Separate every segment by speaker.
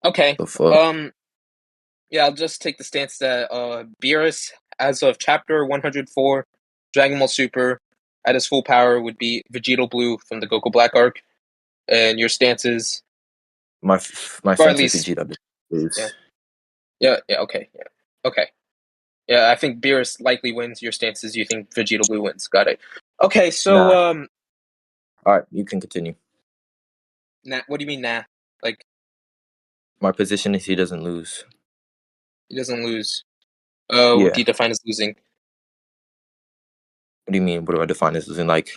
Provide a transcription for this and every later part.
Speaker 1: Okay.
Speaker 2: The fuck?
Speaker 1: Um. Yeah, I'll just take the stance that Beerus, as of Chapter 104, Dragon Ball Super, at his full power would be Vegito Blue from the Goku Black arc, and your stances,
Speaker 2: My
Speaker 1: or at
Speaker 2: stance is
Speaker 1: least,
Speaker 2: Vegeta
Speaker 1: yeah,
Speaker 2: is
Speaker 1: yeah, okay, yeah, okay, yeah. I think Beerus likely wins. Your stances, you think Vegito Blue wins. Got it. Okay, so
Speaker 2: nah. All right, you can continue.
Speaker 1: nah, what do you mean, nah? Like
Speaker 2: My position is he doesn't lose.
Speaker 1: he doesn't lose. What do
Speaker 2: Yeah.
Speaker 1: you define as losing?
Speaker 2: What do you mean? What do I define as losing? Like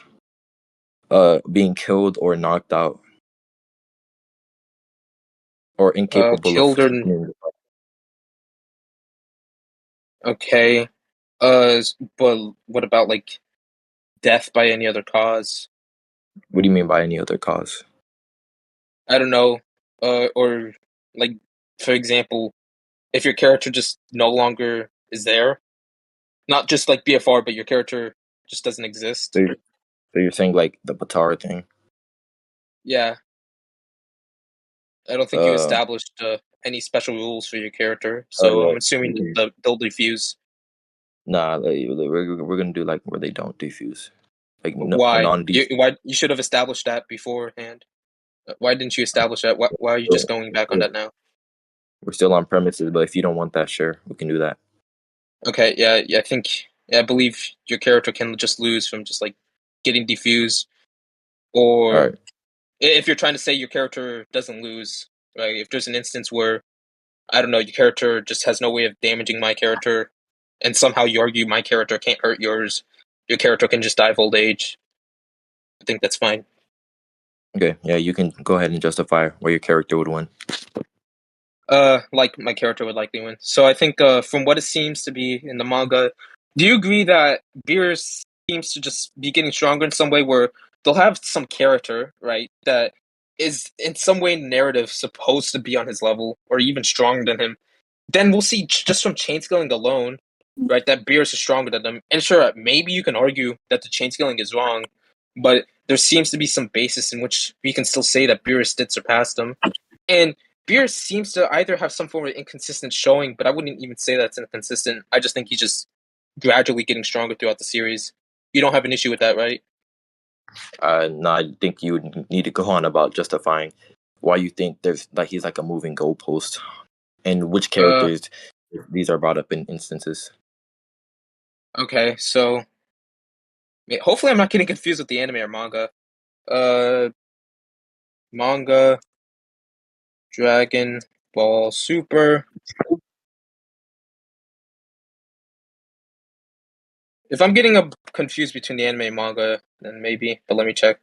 Speaker 2: being killed or knocked out or incapable of
Speaker 1: Killed or
Speaker 2: continuing.
Speaker 1: okay. But what about like death by any other cause?
Speaker 2: What do you mean by any other cause?
Speaker 1: I don't know. Or like, for example, if your character just no longer is there, not just like BFR, but your character just doesn't
Speaker 2: So
Speaker 1: exist.
Speaker 2: you're, so you're saying like the Batara thing?
Speaker 1: Yeah, I don't think you
Speaker 2: Uh,
Speaker 1: established any special rules for your character, so I'm
Speaker 2: uh,
Speaker 1: assuming
Speaker 2: we can,
Speaker 1: that they'll defuse.
Speaker 2: nah. We're gonna do like where they don't defuse, like no, a
Speaker 1: Why?
Speaker 2: non-defuse.
Speaker 1: Why you should have established that beforehand? Why didn't you establish that? Why are you just going back on that now?
Speaker 2: We're still on premises, but if you don't want that, sure, we can do that.
Speaker 1: Okay, yeah, I think I believe your character can just lose from just like getting defused,
Speaker 2: All
Speaker 1: or
Speaker 2: right.
Speaker 1: if you're trying to say your character doesn't lose, right? If there's an instance where I don't know, your character just has no way of damaging my character, and somehow you argue my character can't hurt yours, your character can just die of old age. I think that's fine.
Speaker 2: Okay. Yeah, you can go ahead and justify where your character would win.
Speaker 1: Like my character would likely win. So I think, from what it seems to be in the manga, do you agree that Beers seems to just be getting stronger in some way where they'll have some character, right, that is in some way in narrative supposed to be on his level or even stronger than him? Then we'll see just from chain scaling alone, right, that Beers is stronger than them. And sure, maybe you can argue that the chain scaling is wrong, but there seems to be some basis in which we can still say that Beers did surpass them. And Beers seems to either have some form of inconsistent showing, but I wouldn't even say that's inconsistent. I just think he's just gradually getting stronger throughout the series. You don't have an issue with that, right?
Speaker 2: No, I think you would need to go on about justifying why you think there's like he's like a moving goalpost, and which
Speaker 1: Uh,
Speaker 2: characters these are brought up in instances.
Speaker 1: okay, so hopefully I'm not getting confused with the anime or manga. Uh, Manga, Dragon Ball Super. If I'm getting confused between the anime and manga, then maybe, but let me check.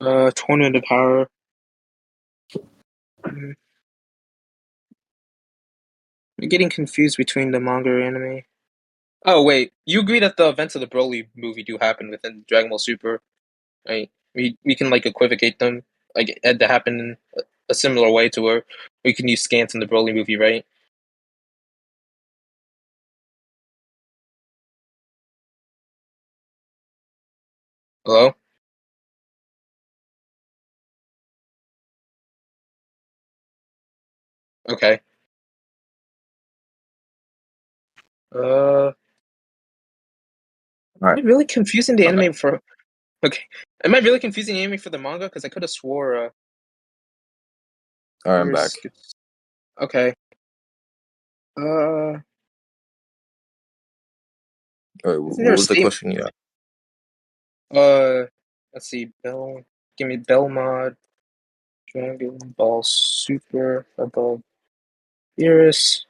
Speaker 1: Tournament of Power. I'm getting confused between the manga and anime. Oh wait, you agree that the events of the Broly movie do happen within Dragon Ball Super, right? We can like equivocate them, like to happen in a similar way to where we can use scans in the Broly movie, right? Hello? Okay. Uh,
Speaker 2: All
Speaker 1: am I
Speaker 2: right,
Speaker 1: really confusing the
Speaker 2: I'm back.
Speaker 1: anime for? Okay, am I really confusing the anime for the manga? Because I could have swore
Speaker 2: All right, I'm
Speaker 1: yours.
Speaker 2: back.
Speaker 1: Okay. Uh,
Speaker 2: All right,
Speaker 1: isn't
Speaker 2: what
Speaker 1: there a
Speaker 2: was the
Speaker 1: statement?
Speaker 2: question you asked?
Speaker 1: Uh, let's see. Give me Belmod, Dragon Ball Super above Beerus.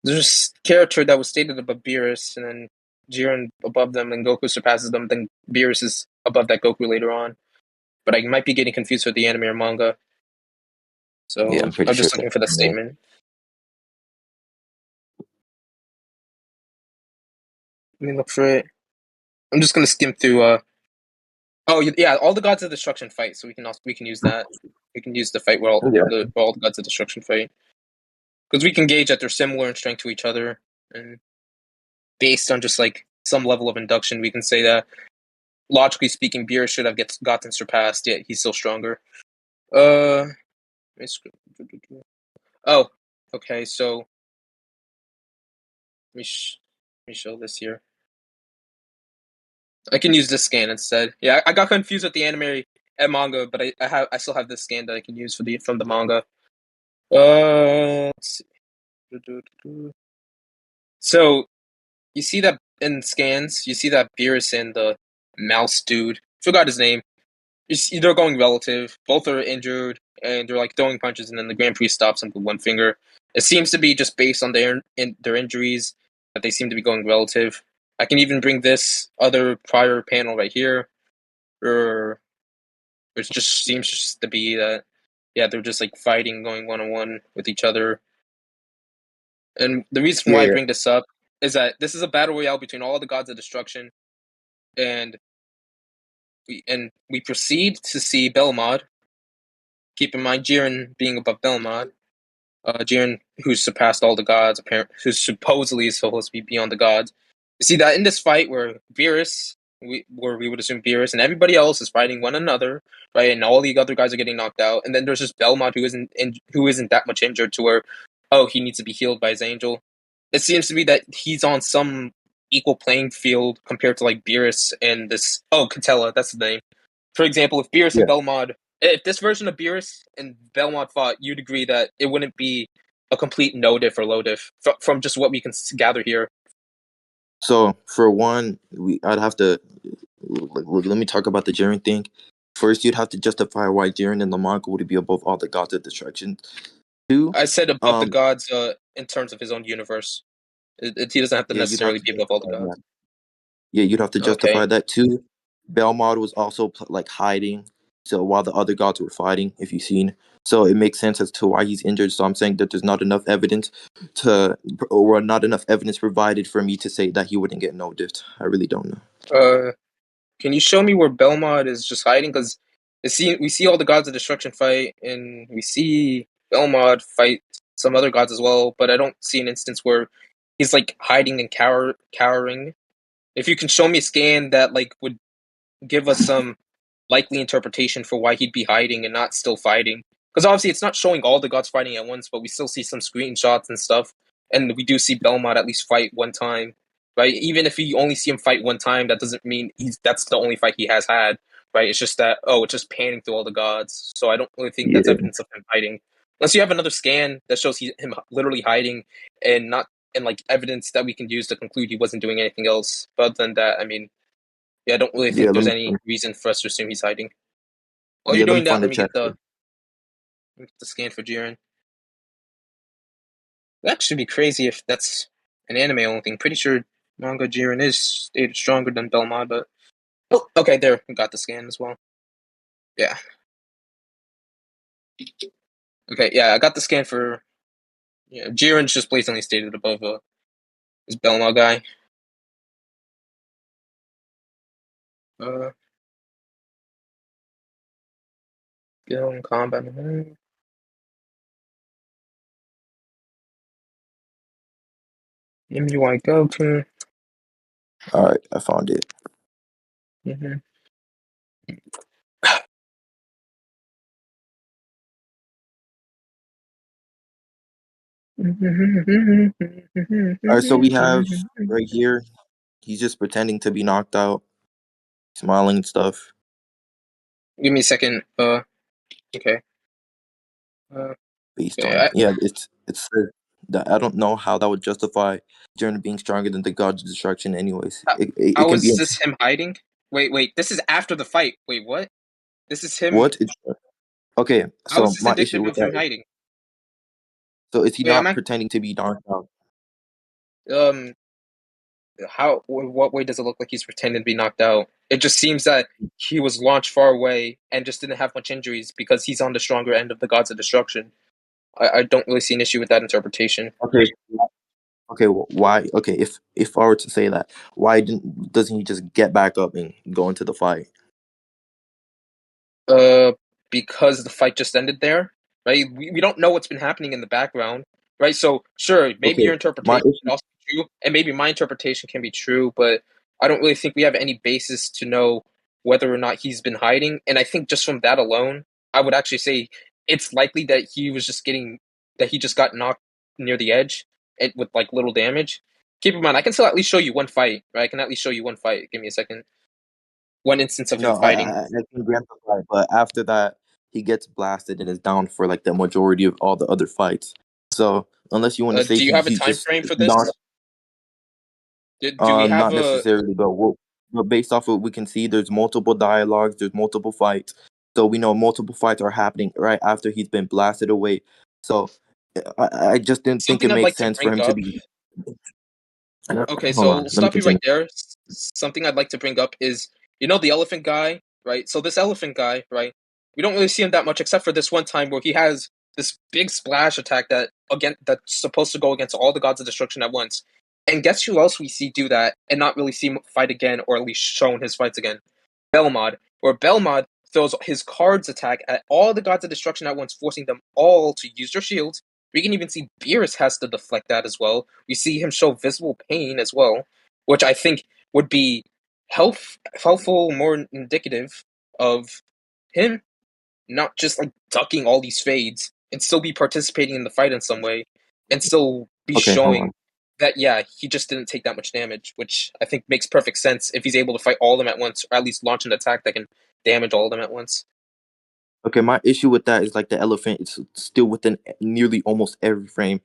Speaker 1: There's a character that was stated above Beerus, and then Jiren above them, and Goku surpasses them. Then Beerus is above that Goku later on. But I might be getting confused with the anime or manga,
Speaker 2: Yeah,
Speaker 1: so
Speaker 2: I'm pretty
Speaker 1: I'm
Speaker 2: sure.
Speaker 1: just looking for that statement. Let me look for it. I'm just gonna skim through. Oh yeah, all the gods of destruction fight, so we can use that. We can use the fight
Speaker 2: Yeah,
Speaker 1: where all the gods of destruction fight because we can gauge that they're similar in strength to each other, and based on just like some level of induction, we can say that logically speaking, Beers should have gotten surpassed. Yet he's still stronger. Oh, okay. So let me show this here. I can use this scan instead. Yeah, I got confused with the anime and manga, but I still have this scan that I can use from the manga. Let's see. So you see that in scans, you see that Beerus and the mouse dude, forgot his name. You see, they're going relative. Both are injured, and they're like throwing punches, and then the Grand Prix stops them with one finger. It seems to be just based on their injuries that they seem to be going relative. I can even bring this other prior panel right here, or which just seems just to be that, yeah, they're just like fighting, going 1-on-1 with each other. And the reason why I
Speaker 2: Yeah,
Speaker 1: bring this up is that this is a battle royale between all the gods of destruction, and we proceed to see Belmod. Keep in mind Jiren being above Belmod. Jiren, who's surpassed all the gods, apparently, who supposedly is supposed to be beyond the gods. You see that in this fight where Beerus, where we would assume Beerus and everybody else is fighting one another, right? And all the other guys are getting knocked out, and then there's just Belmont who isn't that much injured to where, oh, he needs to be healed by his angel. It seems to be that he's on some equal playing field compared to like Beerus and this. Oh, Catella, that's the name. For example, if Beerus and
Speaker 2: yeah.
Speaker 1: Belmont, if this version of Beerus and Belmont fought, you'd agree that it wouldn't be a complete no diff or low diff from just what we can gather here.
Speaker 2: So for one, I'd have to let me talk about the Jiren thing. First, you'd have to justify why Jiren in the manga would be above all the gods of destruction. Two,
Speaker 1: I said above the
Speaker 2: um,
Speaker 1: gods in terms of his own universe. He doesn't have to
Speaker 2: yeah, you'd have
Speaker 1: necessarily
Speaker 2: to
Speaker 1: be above all the
Speaker 2: justify
Speaker 1: gods.
Speaker 2: that. Yeah, you'd have to
Speaker 1: Okay.
Speaker 2: justify that too. Belmont was also like hiding, so while the other gods were fighting, if you've seen, so it makes sense as to why he's injured. So I'm saying that there's not enough evidence or not enough evidence provided for me to say that he wouldn't get no diff. I really don't know.
Speaker 1: Can you show me where Belmont is just hiding? Because we see all the gods of destruction fight, and we see Belmont fight some other gods as well, but I don't see an instance where he's like hiding and cowering. If you can show me a scan that like would give us some likely interpretation for why he'd be hiding and not still fighting. Because obviously it's not showing all the gods fighting at once, but we still see some screenshots and stuff. And we do see Belmont at least fight one time. Right? Even if you only see him fight one time, that doesn't mean that's the only fight he has had. Right? It's just that, oh, it's just panning through all the gods. So I don't really think that's
Speaker 2: Yeah,
Speaker 1: evidence of him hiding. Unless you have another scan that shows him literally hiding and not and like evidence that we can use to conclude he wasn't doing anything else. But other than that, I mean, yeah, I don't really
Speaker 2: yeah.
Speaker 1: think there's any reason for us to assume he's hiding. While you're
Speaker 2: Let me
Speaker 1: doing that,
Speaker 2: find the chat.
Speaker 1: let me get the scan for Jiren. That should be crazy if that's an anime only thing. Pretty sure manga Jiren is stated stronger than Belmont, but oh, okay, there we got the scan as well. Yeah. Okay, yeah, I got the scan for Jiren's just blatantly stated above his Belmont guy. Uh, skill and combat. MUI go to.
Speaker 2: All right, I found it.
Speaker 1: Mm-hmm.
Speaker 2: All right, so we have right here. He's just pretending to be knocked out, smiling and stuff.
Speaker 1: Give me a second. Okay. Uh,
Speaker 2: Based
Speaker 1: okay.
Speaker 2: on it's that I don't know how that would justify Jiren being stronger than the gods of destruction. Anyways, it
Speaker 1: How
Speaker 2: can be
Speaker 1: is this him hiding? Wait. This is after the fight. Wait, what? This is him.
Speaker 2: what? Okay,
Speaker 1: How is
Speaker 2: so
Speaker 1: this
Speaker 2: my issue
Speaker 1: indicative
Speaker 2: with
Speaker 1: of
Speaker 2: that
Speaker 1: him hiding?
Speaker 2: so is he
Speaker 1: Wait, am
Speaker 2: not
Speaker 1: I?
Speaker 2: pretending to be knocked out?
Speaker 1: Um, how? What way does it look like he's pretending to be knocked out? It just seems that he was launched far away and just didn't have much injuries because he's on the stronger end of the gods of destruction. I don't really see an issue with that interpretation.
Speaker 2: Okay, okay, why? Okay, if I were to say that, why doesn't he just get back up and go into the fight?
Speaker 1: Uh, because the fight just ended there, right? We don't know what's been happening in the background, right? So sure, maybe
Speaker 2: Okay,
Speaker 1: your
Speaker 2: my
Speaker 1: interpretation
Speaker 2: issue.
Speaker 1: also true, and maybe my interpretation can be true, but I don't really think we have any basis to know whether or not he's been hiding. And I think just from that alone, I would actually say it's likely that he just got knocked near the edge with like little damage. Keep in mind, I can still at least show you one fight, right? I can at least show you one fight. Give me a second. One instance of him
Speaker 2: No,
Speaker 1: fighting.
Speaker 2: I can grant the fight, but after that, he gets blasted and is down for like the majority of all the other fights. So unless you want to say
Speaker 1: Do you have a
Speaker 2: he's
Speaker 1: time
Speaker 2: just
Speaker 1: frame for this?
Speaker 2: not,
Speaker 1: Do we have
Speaker 2: not
Speaker 1: a
Speaker 2: necessarily, but based off of what we can see, there's multiple dialogues, there's multiple fights, so we know multiple fights are happening right after he's been blasted away. So I just didn't think
Speaker 1: something
Speaker 2: it
Speaker 1: I'd
Speaker 2: made
Speaker 1: like to
Speaker 2: sense for
Speaker 1: bring
Speaker 2: him to
Speaker 1: up?
Speaker 2: be.
Speaker 1: Okay,
Speaker 2: Hold
Speaker 1: so
Speaker 2: on,
Speaker 1: we'll
Speaker 2: let me
Speaker 1: stop you right
Speaker 2: continue.
Speaker 1: there. Something I'd like to bring up is, the elephant guy, right? So this elephant guy, right? We don't really see him that much except for this one time where he has this big splash attack that's supposed to go against all the gods of destruction at once. And guess who else we see do that and not really see him fight again, or at least shown his fights again? Belmod, where Belmod throws his cards attack at all the gods of destruction at once, forcing them all to use their shields. We can even see Beers has to deflect that as well. We see him show visible pain as well, which I think would be helpful, more indicative of him not just like ducking all these fades and still be participating in the fight in some way and still be
Speaker 2: Okay, hold on.
Speaker 1: showing that he just didn't take that much damage, which I think makes perfect sense if he's able to fight all of them at once, or at least launch an attack that can damage all of them at once.
Speaker 2: Okay, my issue with that is like the elephant is still within nearly almost every frame.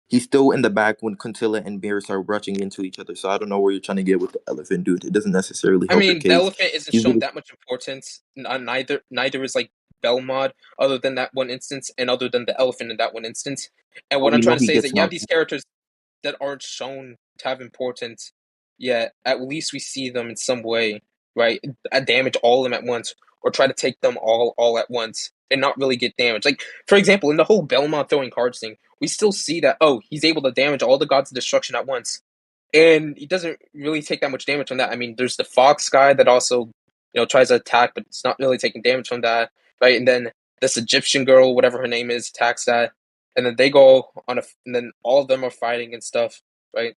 Speaker 2: He's still in the back when Contilla and Bears are rushing into each other. So I don't know where you're trying to get with the elephant, dude. It doesn't necessarily
Speaker 1: I
Speaker 2: help your
Speaker 1: mean, the
Speaker 2: case.
Speaker 1: elephant isn't
Speaker 2: He's
Speaker 1: shown
Speaker 2: really,
Speaker 1: that much importance. Neither is like Belmod, other than that one instance, and other than the elephant in that one instance. And what
Speaker 2: we
Speaker 1: I'm
Speaker 2: know
Speaker 1: trying to
Speaker 2: he
Speaker 1: say is
Speaker 2: gets
Speaker 1: that you have
Speaker 2: knocked.
Speaker 1: these characters that aren't shown to have importance, yet at least we see them in some way, right? Damage all of them at once, or try to take them all at once and not really get damaged. Like, for example, in the whole Belmont throwing cards thing, we still see that, he's able to damage all the gods of destruction at once. And he doesn't really take that much damage from that. I mean, there's the Fox guy that also, tries to attack, but it's not really taking damage from that, right? And then this Egyptian girl, whatever her name is, attacks that, and then they go and then all of them are fighting and stuff, right?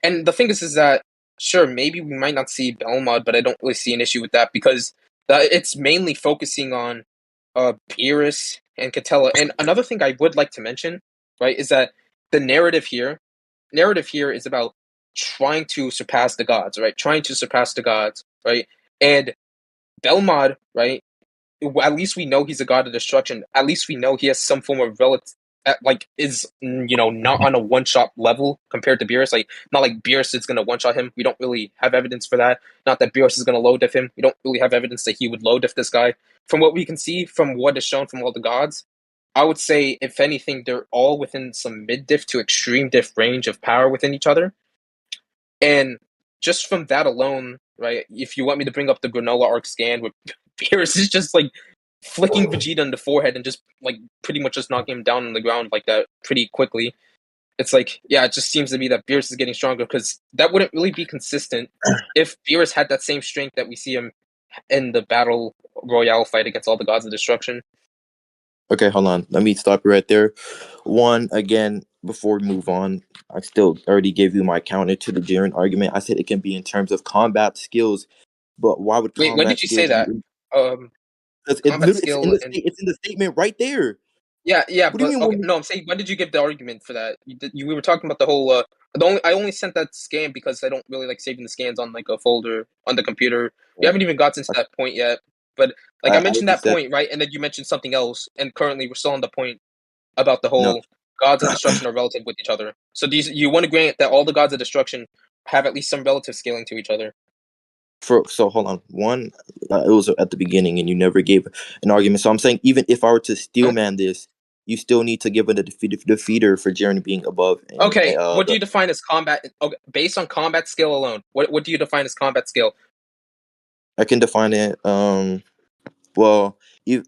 Speaker 1: And the thing is that sure, maybe we might not see Belmod, but I don't really see an issue with that because it's mainly focusing on Beerus and Catella. And another thing I would like to mention, right, is that the narrative here is about trying to surpass the gods, right? Trying to surpass the gods, right? And Belmod, right? At least we know he's a god of destruction. At least we know he has some form of relative, like is not on a one shot level compared to Beerus. Like not like Beerus is gonna one shot him. We don't really have evidence for that. Not that Beerus is gonna low diff him. We don't really have evidence that he would low diff this guy. From what we can see, from what is shown from all the gods, I would say if anything, they're all within some mid diff to extreme diff range of power within each other. And just from that alone, right? If you want me to bring up the Granola arc scan where Beerus is just like flicking Vegeta in the forehead and just like pretty much just knocking him down on the ground like that pretty quickly. It's like, yeah, it just seems to be that Beerus is getting stronger because that wouldn't really be consistent if Beerus had that same strength that we see him in the battle royale fight against all the gods of destruction.
Speaker 2: Okay, hold on. Let me stop you right there. One, again, before we move on, I still already gave you my counter to the Jiren argument. I said it can be in terms of combat skills, but why would
Speaker 1: Wait, when
Speaker 2: combat
Speaker 1: did you say
Speaker 2: skills be?
Speaker 1: that? Um,
Speaker 2: Because
Speaker 1: combat
Speaker 2: in
Speaker 1: skill
Speaker 2: the
Speaker 1: and
Speaker 2: it's in the statement right there.
Speaker 1: yeah,
Speaker 2: What do you
Speaker 1: but
Speaker 2: mean?
Speaker 1: okay, no, I'm saying when did you give the argument for that? We were talking about the whole. I only sent that scan because I don't really like saving the scans on like a folder on the computer. We haven't even gotten to that point yet, but like I
Speaker 2: I
Speaker 1: mentioned
Speaker 2: already
Speaker 1: that
Speaker 2: said
Speaker 1: point, right? And then you mentioned something else, and currently we're still on the point about the
Speaker 2: no.
Speaker 1: whole gods of destruction are relative with each other. So do you want to grant that all the gods of destruction have at least some relative scaling to each other?
Speaker 2: So hold on. One, it was at the beginning, and you never gave an argument. So I'm saying even if I were to
Speaker 1: Huh?
Speaker 2: steelman this, you still need to give it a defeater for Jiren being above. And
Speaker 1: Okay, what do you define as combat? Okay, based on combat skill alone, what do you define as combat skill?
Speaker 2: I can define it. Well, if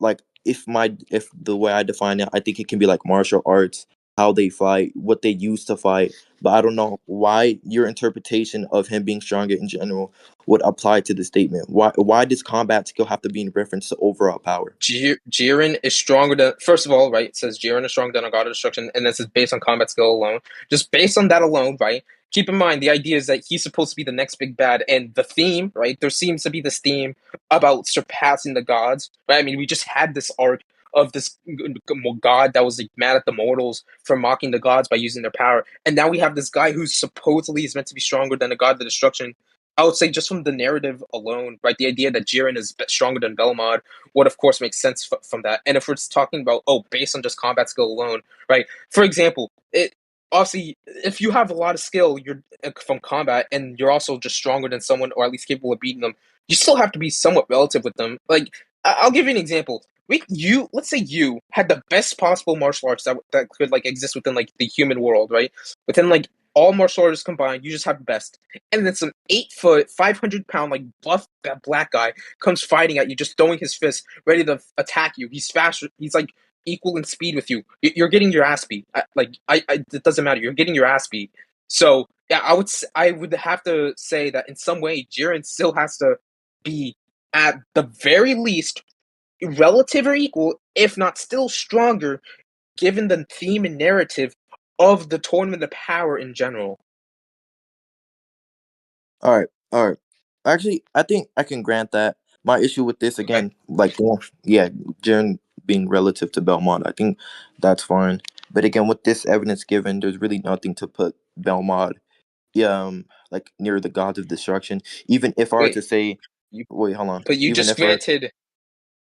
Speaker 2: the way I define it, I think it can be like martial arts, how they fight, what they use to fight. But I don't know why your interpretation of him being stronger in general would apply to the statement. Why does combat skill have to be in reference to overall power?
Speaker 1: Jiren is stronger than. First of all, right? It says Jiren is stronger than a god of destruction, and this is based on combat skill alone. Just based on that alone, right? keep in mind the idea is that he's supposed to be the next big bad, and the theme, right? There seems to be this theme about surpassing the gods, right? I mean, we just had this arc of this god that was like mad at the mortals for mocking the gods by using their power, and now we have this guy who's supposedly is meant to be stronger than the god of the destruction. I would say just from the narrative alone, right? The idea that Jiren is stronger than Belmod would, of course, make sense from that. And if we're just talking about, oh, based on just combat skill alone, right? For example, it obviously, if you have a lot of skill, you're from combat, and you're also just stronger than someone, or at least capable of beating them. You still have to be somewhat relative with them. Like, I'll give you an example. Let's say you had the best possible martial arts that could like exist within like the human world, right? Within like all martial arts combined, you just have the best. And then some 8 foot, 500 pound like buff black guy comes fighting at you, just throwing his fist, ready to attack you. He's faster. He's like equal in speed with you. You're getting your ass beat. It doesn't matter. You're getting your ass beat. So yeah, I would have to say that in some way, Jiren still has to be at the very least relative or equal, if not still stronger, given the theme and narrative of the Tournament of Power in general.
Speaker 2: All right, all right. Actually, I think I can grant that. My issue with this
Speaker 1: Okay.
Speaker 2: again, like, well, yeah, Jaren being relative to Belmont, I think that's fine. But again, with this evidence given, there's really nothing to put Belmont, like near the gods of destruction. Even if I were
Speaker 1: Wait,
Speaker 2: to say,
Speaker 1: you
Speaker 2: wait, hold on.
Speaker 1: but you
Speaker 2: Even
Speaker 1: just
Speaker 2: if I
Speaker 1: granted.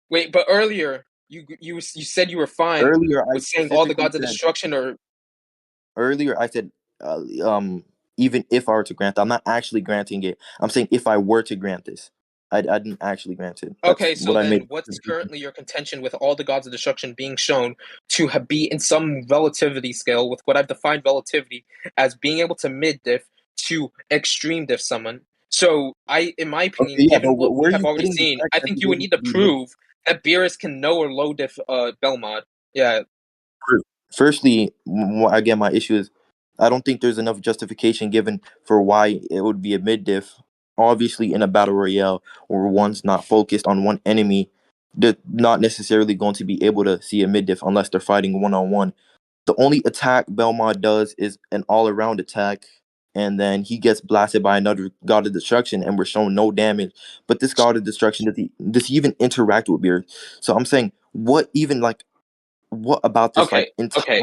Speaker 1: Wait, but earlier you said you were fine
Speaker 2: earlier, I
Speaker 1: with saying all the
Speaker 2: specifically
Speaker 1: gods of
Speaker 2: said
Speaker 1: destruction, or
Speaker 2: earlier I said, uh, um, even if I were to grant, I'm not actually granting it. I'm saying if I were to grant this, I didn't actually grant it. That's
Speaker 1: okay.
Speaker 2: what
Speaker 1: So
Speaker 2: I made.
Speaker 1: then, what's currently your contention with all the gods of destruction being shown to be in some relativity scale with what I've defined relativity as being able to mid diff to extreme diff someone? So in my
Speaker 2: Okay,
Speaker 1: opinion,
Speaker 2: yeah, but
Speaker 1: given what we
Speaker 2: where are
Speaker 1: have
Speaker 2: you
Speaker 1: already
Speaker 2: getting the
Speaker 1: seen,
Speaker 2: fact
Speaker 1: I
Speaker 2: that
Speaker 1: think
Speaker 2: he's
Speaker 1: you would
Speaker 2: able
Speaker 1: need
Speaker 2: to
Speaker 1: to
Speaker 2: be mid?
Speaker 1: prove that Beerus can know or low diff Belmod. Yeah.
Speaker 2: Firstly, again, my issue is I don't think there's enough justification given for why it would be a mid diff. Obviously, in a battle royale where one's not focused on one enemy, they're not necessarily going to be able to see a mid diff unless they're fighting one on one. The only attack Belmont does is an all around attack, and then he gets blasted by another god of destruction, and we're shown no damage. But this god of destruction does he even interact with Beard? So I'm saying, what about this
Speaker 1: Okay,
Speaker 2: like entire?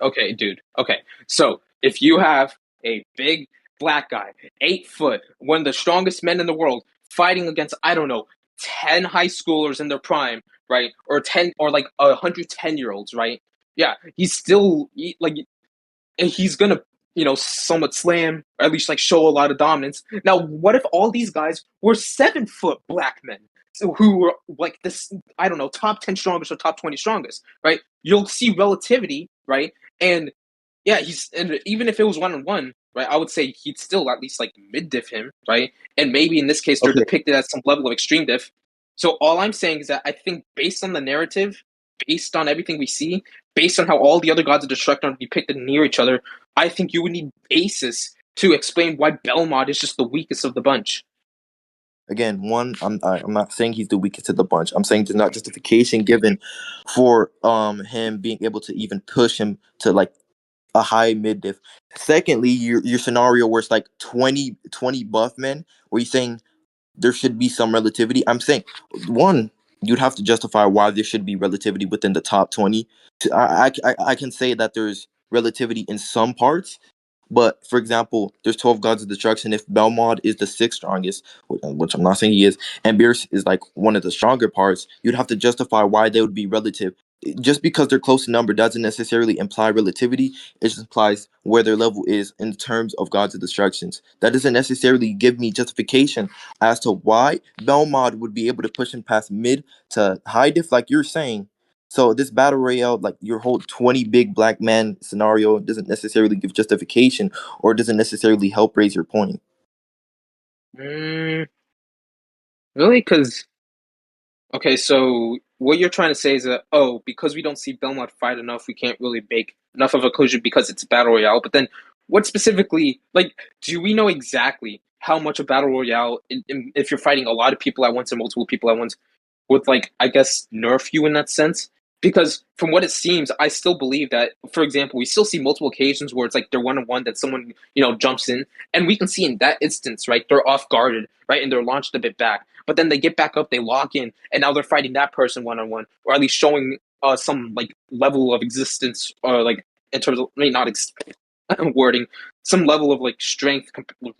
Speaker 1: okay, dude. Okay, so if you have a big black guy, 8 foot, one of the strongest men in the world, fighting against, I don't know, 10 high schoolers in their prime, right? Or 10, or like 110-year-olds, right? Yeah, he's still, like, and he's gonna, somewhat slam, or at least like show a lot of dominance. Now, what if all these guys were 7 foot black men? So who were like this, I don't know, top 10 strongest or top 20 strongest, right? You'll see relativity, right? And yeah, and even if it was 1-on-1, right, I would say he'd still at least like mid diff him, right? And maybe in this case they're
Speaker 2: Okay,
Speaker 1: depicted as some level of extreme diff. So all I'm saying is that I think based on the narrative, based on everything we see, based on how all the other gods of destruction are depicted near each other, I think you would need basis to explain why Belmont is just the weakest of the bunch.
Speaker 2: again, I'm not saying he's the weakest of the bunch. I'm saying there's not justification given for him being able to even push him to like a high mid diff. Secondly, your scenario where it's like 20 buff men, where you're saying there should be some relativity. I'm saying, one, you'd have to justify why there should be relativity within the top 20. I can say that there's relativity in some parts, but for example, there's 12 gods of destruction. If Belmont is the sixth strongest, which I'm not saying he is, and Beers is like one of the stronger parts, you'd have to justify why they would be relative. Just because they're close in number doesn't necessarily imply relativity. It just implies where their level is in terms of gods of destructions. That doesn't necessarily give me justification as to why Belmont would be able to push him past mid to high diff, like you're saying. So this battle royale, like your whole 20 big black man scenario, doesn't necessarily give justification or doesn't necessarily help raise your point.
Speaker 1: Mm, really? Because okay, so what you're trying to say is that, oh, because we don't see Belmont fight enough, we can't really make enough of a conclusion because it's battle royale. But then, what specifically, like, do we know exactly how much a battle royale, if you're fighting a lot of people at once and multiple people at once, would like, I guess, nerf you in that sense? Because from what it seems, I still believe that, for example, we still see multiple occasions where it's like they're 1-on-1 that someone, jumps in. And we can see in that instance, right, they're off guarded, right, and they're launched a bit back. But then they get back up, they lock in, and now they're fighting that person 1-on-1, or at least showing some like level of existence, or like in terms of, I mean, not wording, some level of like strength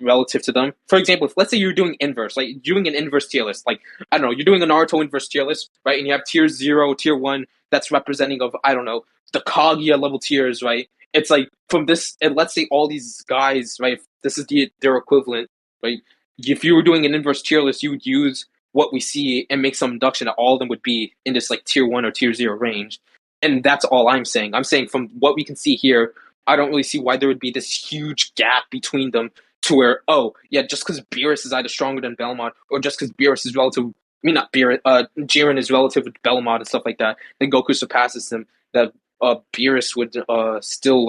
Speaker 1: relative to them. For example, if let's say you're doing inverse, like doing an inverse tier list, like I don't know, you're doing a Naruto inverse tier list, right? And you have tier 0, tier 1 that's representing of, I don't know, the Kaguya level tiers, right? It's like from this, and let's say all these guys, right? This is their equivalent, right? If you were doing an inverse tier list, you would use what we see and make some induction that all of them would be in this like tier 1 or tier 0 range. And that's all I'm saying. I'm saying from what we can see here, I don't really see why there would be this huge gap between them to where, oh, yeah, just because Beerus is either stronger than Belmont, or just because Beerus is relative, I mean, not Beerus, Jiren is relative to Belmont and stuff like that, then Goku surpasses him, that Beerus would still,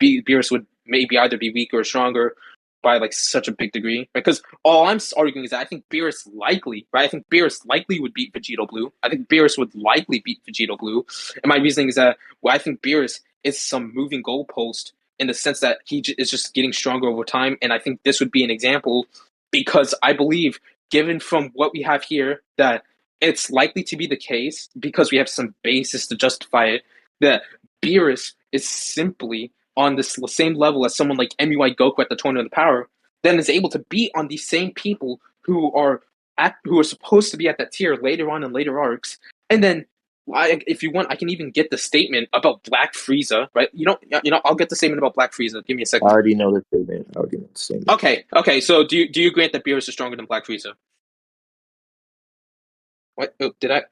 Speaker 1: Beerus would maybe either be weaker or stronger by, like, such a big degree. Because all I'm arguing is that I think Beerus likely, right? I think Beerus likely would beat Vegito Blue. I think Beerus would likely beat Vegito Blue. And my reasoning is that, well, I think Beerus is some moving goalpost in the sense that he is just getting stronger over time. And I think this would be an example, because I believe, given from what we have here, that it's likely to be the case, because we have some basis to justify it, that Beerus is simply on this same level as someone like MUI Goku at the Tournament of the Power, then is able to beat on these same people who are supposed to be at that tier later on in later arcs. And then, if you want, I can even get the statement about Black Frieza, right? I'll get the statement about Black Frieza. Give me a second.
Speaker 2: I already know the statement.
Speaker 1: Okay. So do you grant that Beerus is stronger than Black Frieza? What? Oh, did I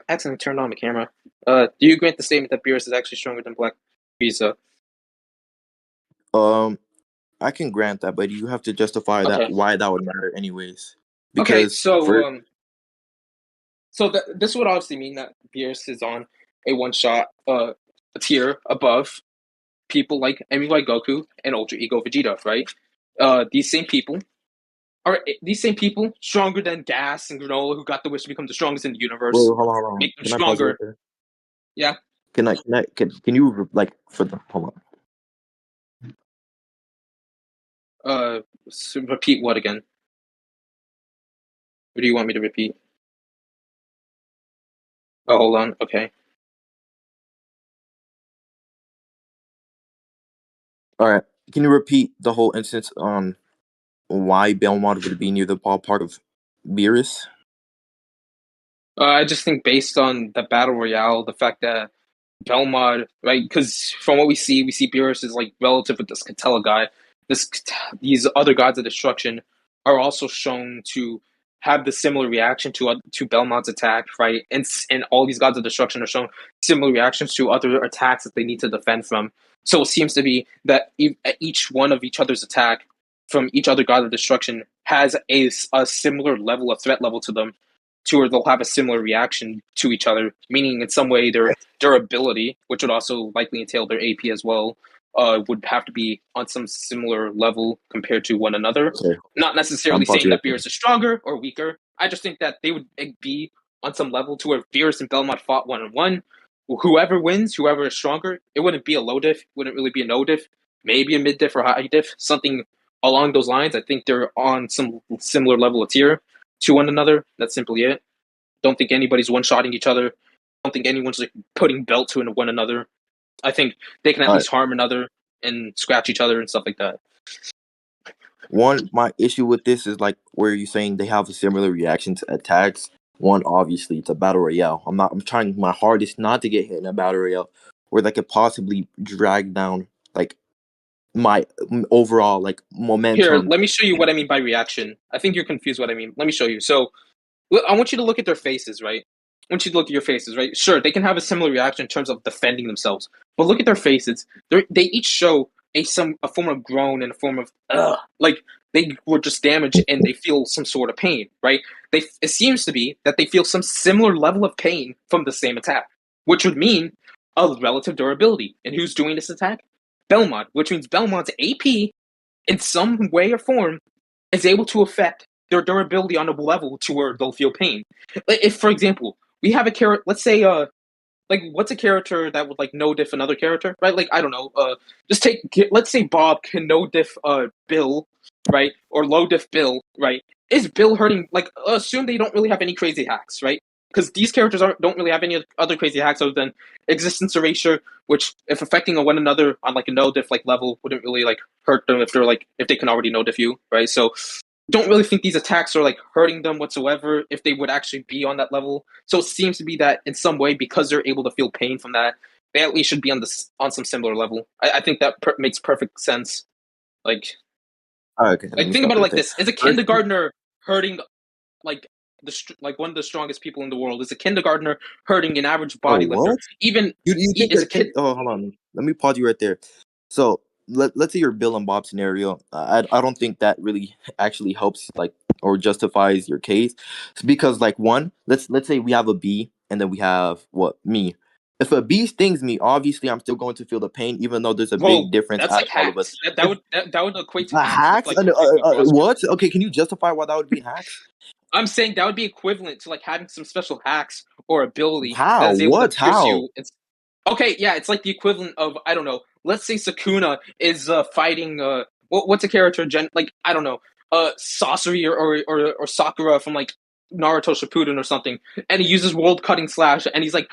Speaker 1: accidentally turn on the camera? Do you grant the statement that Beerus is actually stronger than Black Frieza?
Speaker 2: I can grant that, but you have to justify that, why that would matter anyways.
Speaker 1: Because this would obviously mean that Beerus is on a one-shot a tier above people like MUI Goku and Ultra Ego Vegeta, right? These same people stronger than Gas and Granola, who got the wish to become the strongest in the universe.
Speaker 2: Wait, hold on.
Speaker 1: Make them
Speaker 2: Can
Speaker 1: stronger.
Speaker 2: I pause right there?
Speaker 1: Yeah.
Speaker 2: Can you hold
Speaker 1: on. Repeat what again? What do you want me to repeat? Oh, hold on. Okay.
Speaker 2: All right. Can you repeat the whole instance on why Belmont would be near the ballpark of Beerus?
Speaker 1: I just think based on the Battle Royale, the fact that Belmont, right? Because from what we see Beerus is like relative with this Keta guy. These other gods of destruction are also shown to have the similar reaction to Belmont's attack, right? And all these gods of destruction are shown similar reactions to other attacks that they need to defend from. So it seems to be that each one of each other's attack from each other god of destruction has a similar level of threat level to them, to where they'll have a similar reaction to each other, meaning in some way their durability, which would also likely entail their AP as well, would have to be on some similar level compared to one another. Okay. Not necessarily saying that Beerus is stronger or weaker. I just think that they would be on some level to where Beerus and Belmont fought 1-on-1. Whoever wins, whoever is stronger, it wouldn't be a low diff, wouldn't really be a no diff, maybe a mid diff or high diff, something along those lines. I think they're on some similar level of tier to one another. That's simply it. Don't think anybody's one-shotting each other. Don't think anyone's like putting belts into one another. I think they can at least harm another and scratch each other and stuff like that.
Speaker 2: My issue with this is like where you're saying they have a similar reaction to attacks. One, obviously, it's a battle royale. I'm trying my hardest not to get hit in a battle royale where that could possibly drag down like my overall like momentum.
Speaker 1: Here, let me show you what I mean by reaction. I think you're confused what I mean. Let me show you. So I want you to look at their faces, right? I want you to look at your faces, right? Sure, they can have a similar reaction in terms of defending themselves, but look at their faces. They each show a form of groan and a form of like they were just damaged and they feel some sort of pain, right? It seems to be that they feel some similar level of pain from the same attack, which would mean a relative durability. And who's doing this attack? Belmont, which means Belmont's AP in some way or form is able to affect their durability on a level to where they'll feel pain. If, for example, we have a character, let's say like what's a character that would like no diff another character, right? Like I don't know, just let's say Bob can no diff Bill, right? Or low diff Bill, right? Is Bill hurting like assume they don't really have any crazy hacks, right? Because these characters don't really have any other crazy hacks other than existence erasure, which if affecting one another on like a no diff like level wouldn't really like hurt them if they can already no diff you, right? So don't really think these attacks are like hurting them whatsoever if they would actually be on that level. So it seems to be that in some way, because they're able to feel pain from that, they at least should be on some similar level. I think that makes perfect sense. Like
Speaker 2: Okay, let me
Speaker 1: think
Speaker 2: stop
Speaker 1: about it
Speaker 2: right
Speaker 1: like
Speaker 2: there.
Speaker 1: this: is a
Speaker 2: First,
Speaker 1: kindergartner hurting like like one of the strongest people in the world? Is a kindergartner hurting an average
Speaker 2: oh,
Speaker 1: body lifter?
Speaker 2: what?
Speaker 1: Even
Speaker 2: You think
Speaker 1: is
Speaker 2: a
Speaker 1: a kid?
Speaker 2: kid? Oh, hold on. Let me pause you right there. So let's say your Bill and Bob scenario. I don't think that really actually helps like or justifies your case. It's because like one, let's say we have a bee and then we have what me. If a bee stings me, obviously I'm still going to feel the pain, even though there's a
Speaker 1: Well,
Speaker 2: big difference
Speaker 1: that's
Speaker 2: out
Speaker 1: like
Speaker 2: of all of us.
Speaker 1: hacks. That
Speaker 2: If
Speaker 1: that would equate to hacks with
Speaker 2: hacks,
Speaker 1: like reducing cross
Speaker 2: what? Okay, can you justify why that would be hacks?
Speaker 1: I'm saying that would be equivalent to like having some special hacks or ability that
Speaker 2: How?
Speaker 1: is able to
Speaker 2: What?
Speaker 1: pierce
Speaker 2: How?
Speaker 1: you. It's okay, yeah, it's like the equivalent of I don't know. Let's say Sakuna is fighting what's a character like I don't know Sasori or Sakura from like Naruto Shippuden or something, and he uses world cutting slash, and he's like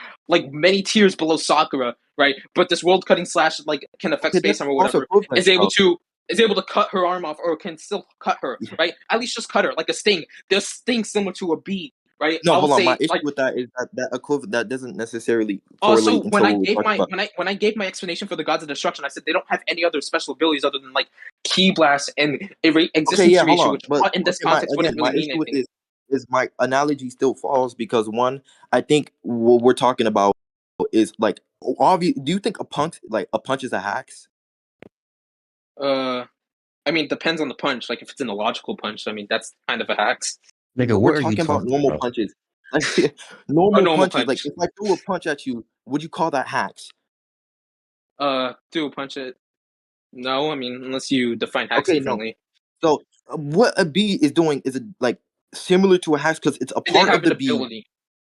Speaker 1: many tiers below Sakura, right? But this world cutting slash like can affect
Speaker 2: Okay,
Speaker 1: space
Speaker 2: that's
Speaker 1: time or
Speaker 2: also
Speaker 1: whatever.
Speaker 2: equivalent though.
Speaker 1: Is able to cut her arm off or can still cut her, right? At least just cut her like a sting. The sting similar to a bee, right?
Speaker 2: No,
Speaker 1: I would
Speaker 2: hold on. My
Speaker 1: say
Speaker 2: issue
Speaker 1: like
Speaker 2: with that is that equivalent that doesn't necessarily
Speaker 1: also
Speaker 2: correlate until we talk about.
Speaker 1: when I gave my explanation for the gods of destruction, I said they don't have any other special abilities other than like ki blast and
Speaker 2: Okay,
Speaker 1: existence
Speaker 2: yeah, hold
Speaker 1: erasure,
Speaker 2: on.
Speaker 1: which
Speaker 2: But
Speaker 1: in this
Speaker 2: okay, my
Speaker 1: context wouldn't
Speaker 2: again,
Speaker 1: really
Speaker 2: my
Speaker 1: mean
Speaker 2: issue with
Speaker 1: anything.
Speaker 2: this is my analogy still falls because one, I think what we're talking about is like obvious. Do you think a punch is a hacks?
Speaker 1: Uh, I mean, depends on the punch. Like if it's an illogical punch, I mean that's kind of a hacks.
Speaker 3: Nigga,
Speaker 2: But we're
Speaker 3: what are you
Speaker 2: talking about
Speaker 3: talking
Speaker 2: normal
Speaker 3: about?
Speaker 2: punches, like
Speaker 1: A
Speaker 2: normal
Speaker 1: normal
Speaker 2: punches. Like
Speaker 1: punch.
Speaker 2: if I threw a punch at you, would you call that hacks?
Speaker 1: Do a punch it? No, I mean unless you define hacks
Speaker 2: Okay, no.
Speaker 1: differently.
Speaker 2: So what a bee is doing is it like similar to a hacks because it's a
Speaker 1: They
Speaker 2: part
Speaker 1: have
Speaker 2: of
Speaker 1: an
Speaker 2: the bee.
Speaker 1: ability.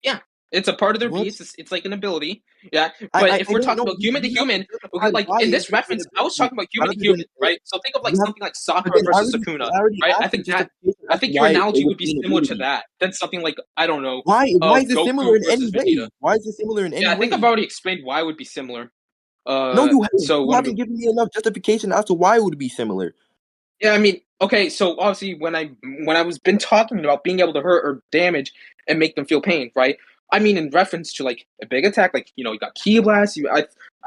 Speaker 1: Yeah, it's a part of their
Speaker 2: What?
Speaker 1: beats. It's like an ability. Yeah, but if
Speaker 2: I
Speaker 1: we're
Speaker 2: don't
Speaker 1: talking
Speaker 2: know.
Speaker 1: about human to
Speaker 2: You have to
Speaker 1: human, okay,
Speaker 2: justify
Speaker 1: like
Speaker 2: why
Speaker 1: in
Speaker 2: it's
Speaker 1: this
Speaker 2: an
Speaker 1: reference, I was
Speaker 2: ability
Speaker 1: talking about human to
Speaker 2: rather
Speaker 1: human,
Speaker 2: than
Speaker 1: right? So think of like
Speaker 2: you have.
Speaker 1: something like
Speaker 2: But
Speaker 1: Sakura
Speaker 2: then
Speaker 1: versus Sukuna,
Speaker 2: I already
Speaker 1: right?
Speaker 2: asked you justification
Speaker 1: I
Speaker 2: as to
Speaker 1: think your
Speaker 2: why it
Speaker 1: analogy
Speaker 2: would
Speaker 1: would be
Speaker 2: be an
Speaker 1: similar to
Speaker 2: ability.
Speaker 1: that than something like I don't know,
Speaker 2: Why is it similar
Speaker 1: Goku
Speaker 2: in any
Speaker 1: versus Vegeta.
Speaker 2: way? Why is it similar in
Speaker 1: Yeah,
Speaker 2: any
Speaker 1: I think I've
Speaker 2: way?
Speaker 1: already explained why it would be similar.
Speaker 2: No, you haven't.
Speaker 1: So
Speaker 2: You
Speaker 1: one of
Speaker 2: haven't given me enough justification as to why it would be similar.
Speaker 1: Yeah, I mean, okay, so obviously when I was been talking about being able to hurt or damage and make them feel pain, right? I mean, in reference to like a big attack, like you got Ki Blast.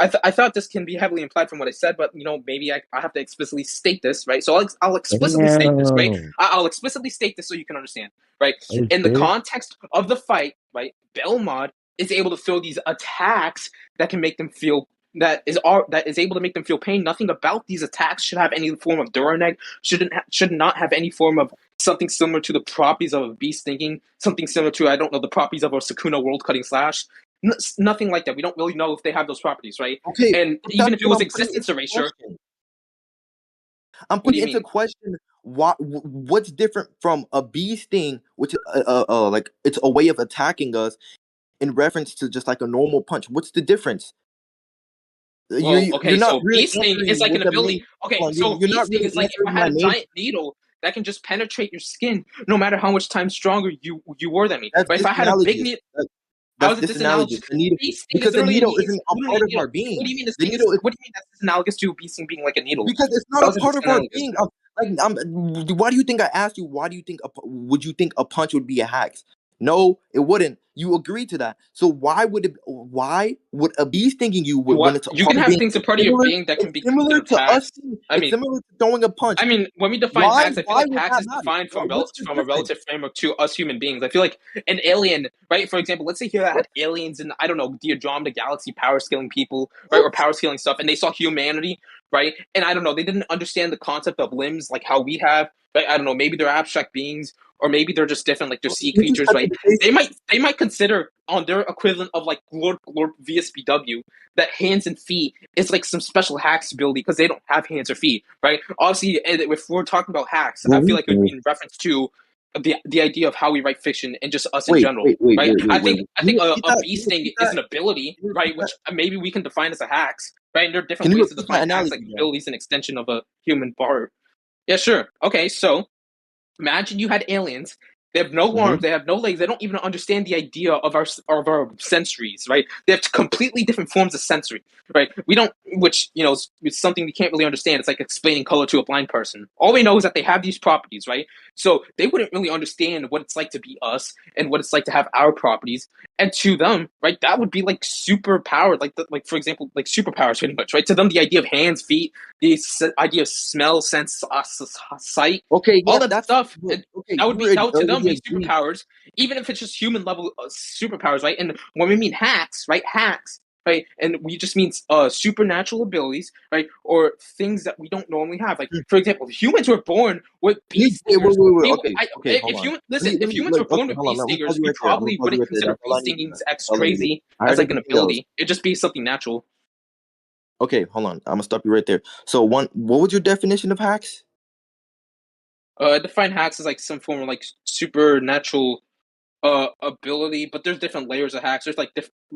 Speaker 1: I thought this can be heavily implied from what I said, but maybe I have to explicitly state this, right? So I'll explicitly state this, right?
Speaker 3: Damn.
Speaker 1: I'll explicitly state this so you can understand, right?
Speaker 3: Are
Speaker 1: In the
Speaker 3: serious?
Speaker 1: context of the fight, right? Belmod is able to throw these attacks that can make them feel that is able to make them feel pain. Nothing about these attacks should have any form of Duraneg. Should not have any form of something similar to the properties of a beast thinking. Something similar to I don't know the properties of a Sukuna world cutting slash. Nothing like that. We don't really know if they have those properties, right?
Speaker 2: Okay,
Speaker 1: And
Speaker 2: but
Speaker 1: even
Speaker 2: that's
Speaker 1: if it
Speaker 2: what
Speaker 1: was
Speaker 2: I'm putting
Speaker 1: existence
Speaker 2: into
Speaker 1: erasure,
Speaker 2: question. I'm
Speaker 1: what do
Speaker 2: putting
Speaker 1: you
Speaker 2: into
Speaker 1: mean?
Speaker 2: question what's different from a bee sting, which is like it's a way of attacking us in reference to just like a normal punch. What's the difference?
Speaker 1: Well, okay,
Speaker 2: You're not
Speaker 1: so
Speaker 2: really
Speaker 1: bee sting is
Speaker 2: answering
Speaker 1: like
Speaker 2: what
Speaker 1: an
Speaker 2: the main.
Speaker 1: ability. Okay,
Speaker 2: Hold on,
Speaker 1: so
Speaker 2: you're
Speaker 1: bee
Speaker 2: not
Speaker 1: sting
Speaker 2: really
Speaker 1: is like if I
Speaker 2: answering
Speaker 1: had
Speaker 2: my
Speaker 1: a
Speaker 2: main.
Speaker 1: giant needle that can just penetrate your skin, no matter how much time stronger you were than me.
Speaker 2: That's
Speaker 1: But if I had a big
Speaker 2: disanalogous.
Speaker 1: needle, how
Speaker 2: That's
Speaker 1: is it disanalogous?
Speaker 2: disanalogous. The needle,
Speaker 1: Bee sting is
Speaker 2: because the
Speaker 1: literally
Speaker 2: needle
Speaker 1: it's
Speaker 2: isn't a
Speaker 1: literally
Speaker 2: part
Speaker 1: a
Speaker 2: of
Speaker 1: needle.
Speaker 2: our
Speaker 1: What do
Speaker 2: being.
Speaker 1: you mean this
Speaker 2: The
Speaker 1: thing is?
Speaker 2: needle is
Speaker 1: What do you mean that's disanalogous to bee sting being like a needle?
Speaker 2: because it's not
Speaker 1: How
Speaker 2: a
Speaker 1: is it
Speaker 2: part of our
Speaker 1: disanalogous?
Speaker 2: being. Why do you think I asked you? Why do you think would you think a punch would be a hack? No, it wouldn't. You agreed to that. So why would it? Why would a bee stinging you when
Speaker 1: What
Speaker 2: it's a
Speaker 1: you
Speaker 2: part
Speaker 1: can
Speaker 2: of
Speaker 1: have
Speaker 2: being?
Speaker 1: things a
Speaker 2: It's
Speaker 1: part of your
Speaker 2: similar.
Speaker 1: being that can
Speaker 2: It's
Speaker 1: be
Speaker 2: similar
Speaker 1: considered
Speaker 2: to us.
Speaker 1: hacks. I
Speaker 2: It's
Speaker 1: mean,
Speaker 2: similar to throwing a punch.
Speaker 1: when we define hacks, I feel
Speaker 2: Why
Speaker 1: like
Speaker 2: would
Speaker 1: hacks
Speaker 2: that
Speaker 1: is
Speaker 2: matter?
Speaker 1: defined
Speaker 2: What's the
Speaker 1: from a
Speaker 2: difference?
Speaker 1: relative framework to us human beings. I feel like an alien, right? For example, let's say you had aliens in I don't know the Andromeda galaxy, power scaling people, right,
Speaker 2: What?
Speaker 1: or power scaling stuff, and they saw humanity, right? And I don't know, they didn't understand the concept of limbs like how we have, right? I don't know, maybe they're abstract beings, or maybe they're just different, like they're sea
Speaker 2: You just
Speaker 1: creatures,
Speaker 2: cut to
Speaker 1: right?
Speaker 2: the chase.
Speaker 1: They might consider on their equivalent of like Lord VSBW that hands and feet is like some special hacks ability because they don't have hands or feet, right? Obviously, if we're talking about hacks, I feel like it would be in reference to the idea of how we write fiction and just us in
Speaker 2: Wait,
Speaker 1: general,
Speaker 2: wait, wait,
Speaker 1: right?
Speaker 2: wait, wait, wait.
Speaker 1: I
Speaker 2: Can
Speaker 1: think
Speaker 2: you repeat
Speaker 1: a
Speaker 2: that? Can
Speaker 1: beast
Speaker 2: you
Speaker 1: thing
Speaker 2: repeat
Speaker 1: is
Speaker 2: that?
Speaker 1: an ability,
Speaker 2: Can you repeat
Speaker 1: right?
Speaker 2: that?
Speaker 1: Which maybe we can define as a hacks, right? And there are
Speaker 2: Can
Speaker 1: different
Speaker 2: you
Speaker 1: ways to
Speaker 2: repeat that
Speaker 1: define hacks, like
Speaker 2: analogy, bro?
Speaker 1: abilities and extension of a human part. Yeah, sure. Okay, so imagine you had aliens. They have no
Speaker 2: Mm-hmm.
Speaker 1: arms. They have no legs. They don't even understand the idea of our sensories, right? They have completely different forms of sensory, right? We don't, which it's something we can't really understand. It's like explaining color to a blind person. All we know is that they have these properties, right? So they wouldn't really understand what it's like to be us and what it's like to have our properties. And to them, right, that would be like super powered, like for example, like superpowers, pretty much, right? To them, the idea of hands, feet, the idea of smell, sense, sight,
Speaker 2: Okay,
Speaker 1: all
Speaker 2: yeah,
Speaker 1: that
Speaker 2: that's
Speaker 1: stuff.
Speaker 2: okay.
Speaker 1: That would to them
Speaker 2: Already
Speaker 1: be
Speaker 2: agreed.
Speaker 1: superpowers, even if it's just human level superpowers, right? And when we mean hacks, right, hacks, right, and we just means supernatural abilities, right, or things that we don't normally have. Like for example, if humans were born with bee
Speaker 2: Wait, wait,
Speaker 1: stingers,
Speaker 2: wait, wait.
Speaker 1: we
Speaker 2: Okay, okay, hold
Speaker 1: if
Speaker 2: on.
Speaker 1: human listen, if
Speaker 2: Let me,
Speaker 1: humans were
Speaker 2: like,
Speaker 1: born
Speaker 2: okay,
Speaker 1: with
Speaker 2: hold
Speaker 1: bee
Speaker 2: on. I'm gonna pause
Speaker 1: stingers,
Speaker 2: you
Speaker 1: we
Speaker 2: right there. I'm gonna
Speaker 1: probably
Speaker 2: pause you
Speaker 1: wouldn't
Speaker 2: right there.
Speaker 1: consider
Speaker 2: That's all
Speaker 1: bee
Speaker 2: I need.
Speaker 1: stings
Speaker 2: That's
Speaker 1: X
Speaker 2: all I needed.
Speaker 1: crazy
Speaker 2: I
Speaker 1: as
Speaker 2: heard
Speaker 1: like an
Speaker 2: everything else.
Speaker 1: ability. It'd just be something natural.
Speaker 2: Okay, hold on. I'm gonna stop you right there. So, what was your definition of hacks?
Speaker 1: I define hacks as like some form of like supernatural ability, but there's different layers of hacks. There's like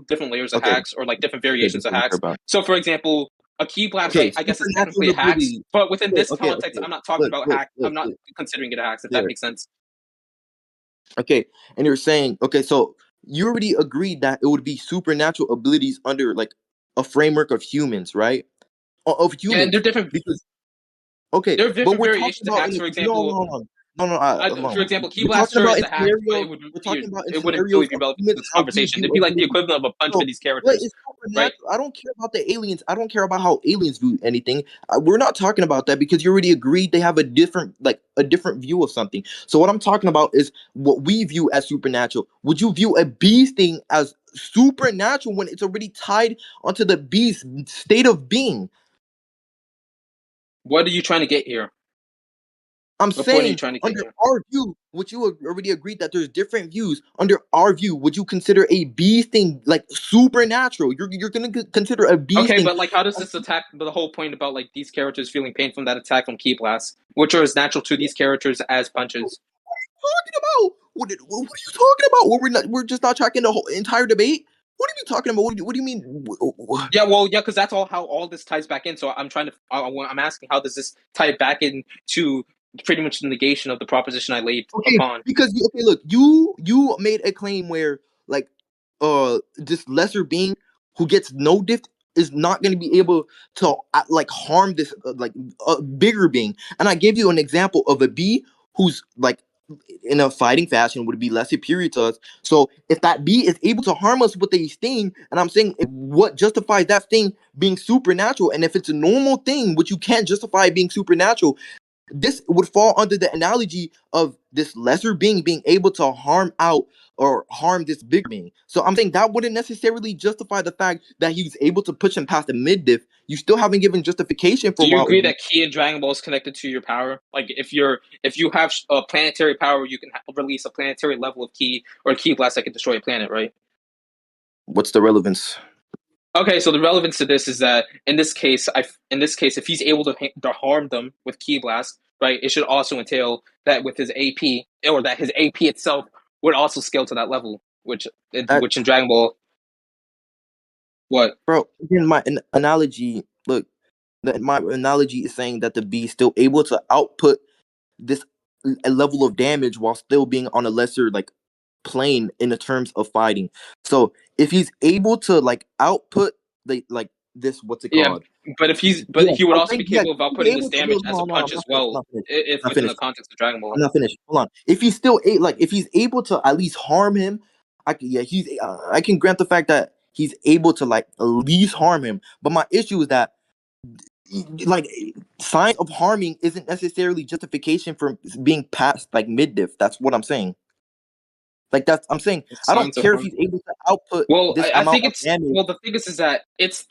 Speaker 1: different layers of
Speaker 2: Okay,
Speaker 1: hacks or like different
Speaker 2: okay,
Speaker 1: variations
Speaker 2: that's
Speaker 1: of
Speaker 2: what I care
Speaker 1: hacks.
Speaker 2: about.
Speaker 1: So for example, a key blast,
Speaker 2: Okay,
Speaker 1: right? I guess it's technically
Speaker 2: supernatural
Speaker 1: a hacks,
Speaker 2: ability.
Speaker 1: but within
Speaker 2: Okay,
Speaker 1: this
Speaker 2: okay,
Speaker 1: context,
Speaker 2: okay.
Speaker 1: I'm not talking about hack. I'm not
Speaker 2: Look.
Speaker 1: considering it a hacks, if that
Speaker 2: There.
Speaker 1: makes sense.
Speaker 2: Okay, and you're saying, okay, so you already agreed that it would be supernatural abilities under like a framework of humans, right? Of
Speaker 1: Yeah, and
Speaker 2: humans, because okay,
Speaker 1: there are
Speaker 2: but
Speaker 1: different
Speaker 2: we're talking
Speaker 1: variations of
Speaker 2: about
Speaker 1: hacks. For
Speaker 2: no,
Speaker 1: example,
Speaker 2: hold on, no, hold
Speaker 1: for
Speaker 2: on.
Speaker 1: example, key
Speaker 2: We're talking
Speaker 1: blaster
Speaker 2: about
Speaker 1: is
Speaker 2: in
Speaker 1: a hack, but
Speaker 2: scenarios. We're talking about in
Speaker 1: it wouldn't really
Speaker 2: scenarios
Speaker 1: be
Speaker 2: of
Speaker 1: relevant to
Speaker 2: humans.
Speaker 1: this
Speaker 2: How we
Speaker 1: conversation.
Speaker 2: view
Speaker 1: It'd be like the
Speaker 2: abilities.
Speaker 1: equivalent of a punch for
Speaker 2: So
Speaker 1: these
Speaker 2: what
Speaker 1: characters,
Speaker 2: is
Speaker 1: right?
Speaker 2: supernatural? I don't care about the aliens. I don't care about how aliens view anything. We're not talking about that because you already agreed they have a different view of something. So what I'm talking about is what we view as supernatural. Would you view a beast thing as supernatural when it's already tied onto the beast's state of being?
Speaker 1: What are you trying to get here?
Speaker 2: I'm
Speaker 1: What point are you
Speaker 2: saying
Speaker 1: trying to get
Speaker 2: under
Speaker 1: here?
Speaker 2: our view, which you already agreed that there's different views. Under our view, would you consider a bee thing like supernatural? You're gonna consider a bee
Speaker 1: Okay,
Speaker 2: thing.
Speaker 1: but like, how does this attack? But the whole point about like these characters feeling pain from that attack from Key Blast, which are as natural to these characters as punches.
Speaker 2: Talking about? What are you talking about? We're just not tracking the whole entire debate. What are you talking about? What do you mean?
Speaker 1: Yeah, well, yeah, because that's all how all this ties back in. So I'm trying to, I'm asking, how does this tie back in to pretty much the negation of the proposition I laid
Speaker 2: Okay,
Speaker 1: upon?
Speaker 2: because okay, look, you made a claim where like this lesser being who gets no gift is not going to be able to like harm this bigger being, and I gave you an example of a bee who's like in a fighting fashion would be less superior to us. So if that bee is able to harm us with a sting, and I'm saying what justifies that sting being supernatural, and if it's a normal thing which you can't justify being supernatural, this would fall under the analogy of this lesser being able to harm out or harm this bigger being. So I'm saying that wouldn't necessarily justify the fact that he was able to push him past the mid diff. You still haven't given justification
Speaker 1: Do
Speaker 2: for
Speaker 1: you
Speaker 2: why.
Speaker 1: agree that Ki in Dragon Ball is connected to your power? Like, if you have a planetary power, you can release a planetary level of Ki or Ki Blast that can destroy a planet, right?
Speaker 2: What's the relevance?
Speaker 1: Okay, so the relevance to this is that in this case, if he's able to harm them with Ki Blast, right, it should also entail that with his AP, or that his AP itself would also scale to that level,
Speaker 2: That,
Speaker 1: which in Dragon Ball, what?
Speaker 2: bro, again, my analogy. Look, my analogy is saying that the bee is still able to output this a level of damage while still being on a lesser plane in the terms of fighting. So if he's able to output the this, what's it
Speaker 1: Yeah,
Speaker 2: called?
Speaker 1: but
Speaker 2: Yeah,
Speaker 1: he would
Speaker 2: I'm
Speaker 1: also be
Speaker 2: saying yeah,
Speaker 1: capable of
Speaker 2: he's
Speaker 1: outputting this
Speaker 2: able to.
Speaker 1: damage as a
Speaker 2: Hold on,
Speaker 1: punch as well, if
Speaker 2: I'm not
Speaker 1: within the
Speaker 2: finished.
Speaker 1: context of Dragon Ball.
Speaker 2: I'm not finished. Hold on. If he's still if he's able to at least harm him, I can grant the fact that he's able to at least harm him. But my issue is that like sign of harming isn't necessarily justification for being past mid diff. That's what I'm saying. That's I'm saying I don't
Speaker 1: Signs of
Speaker 2: care if
Speaker 1: harm.
Speaker 2: he's able to output
Speaker 1: Well,
Speaker 2: this
Speaker 1: I
Speaker 2: amount
Speaker 1: think
Speaker 2: of
Speaker 1: it's
Speaker 2: damage.
Speaker 1: well. The thing is that it's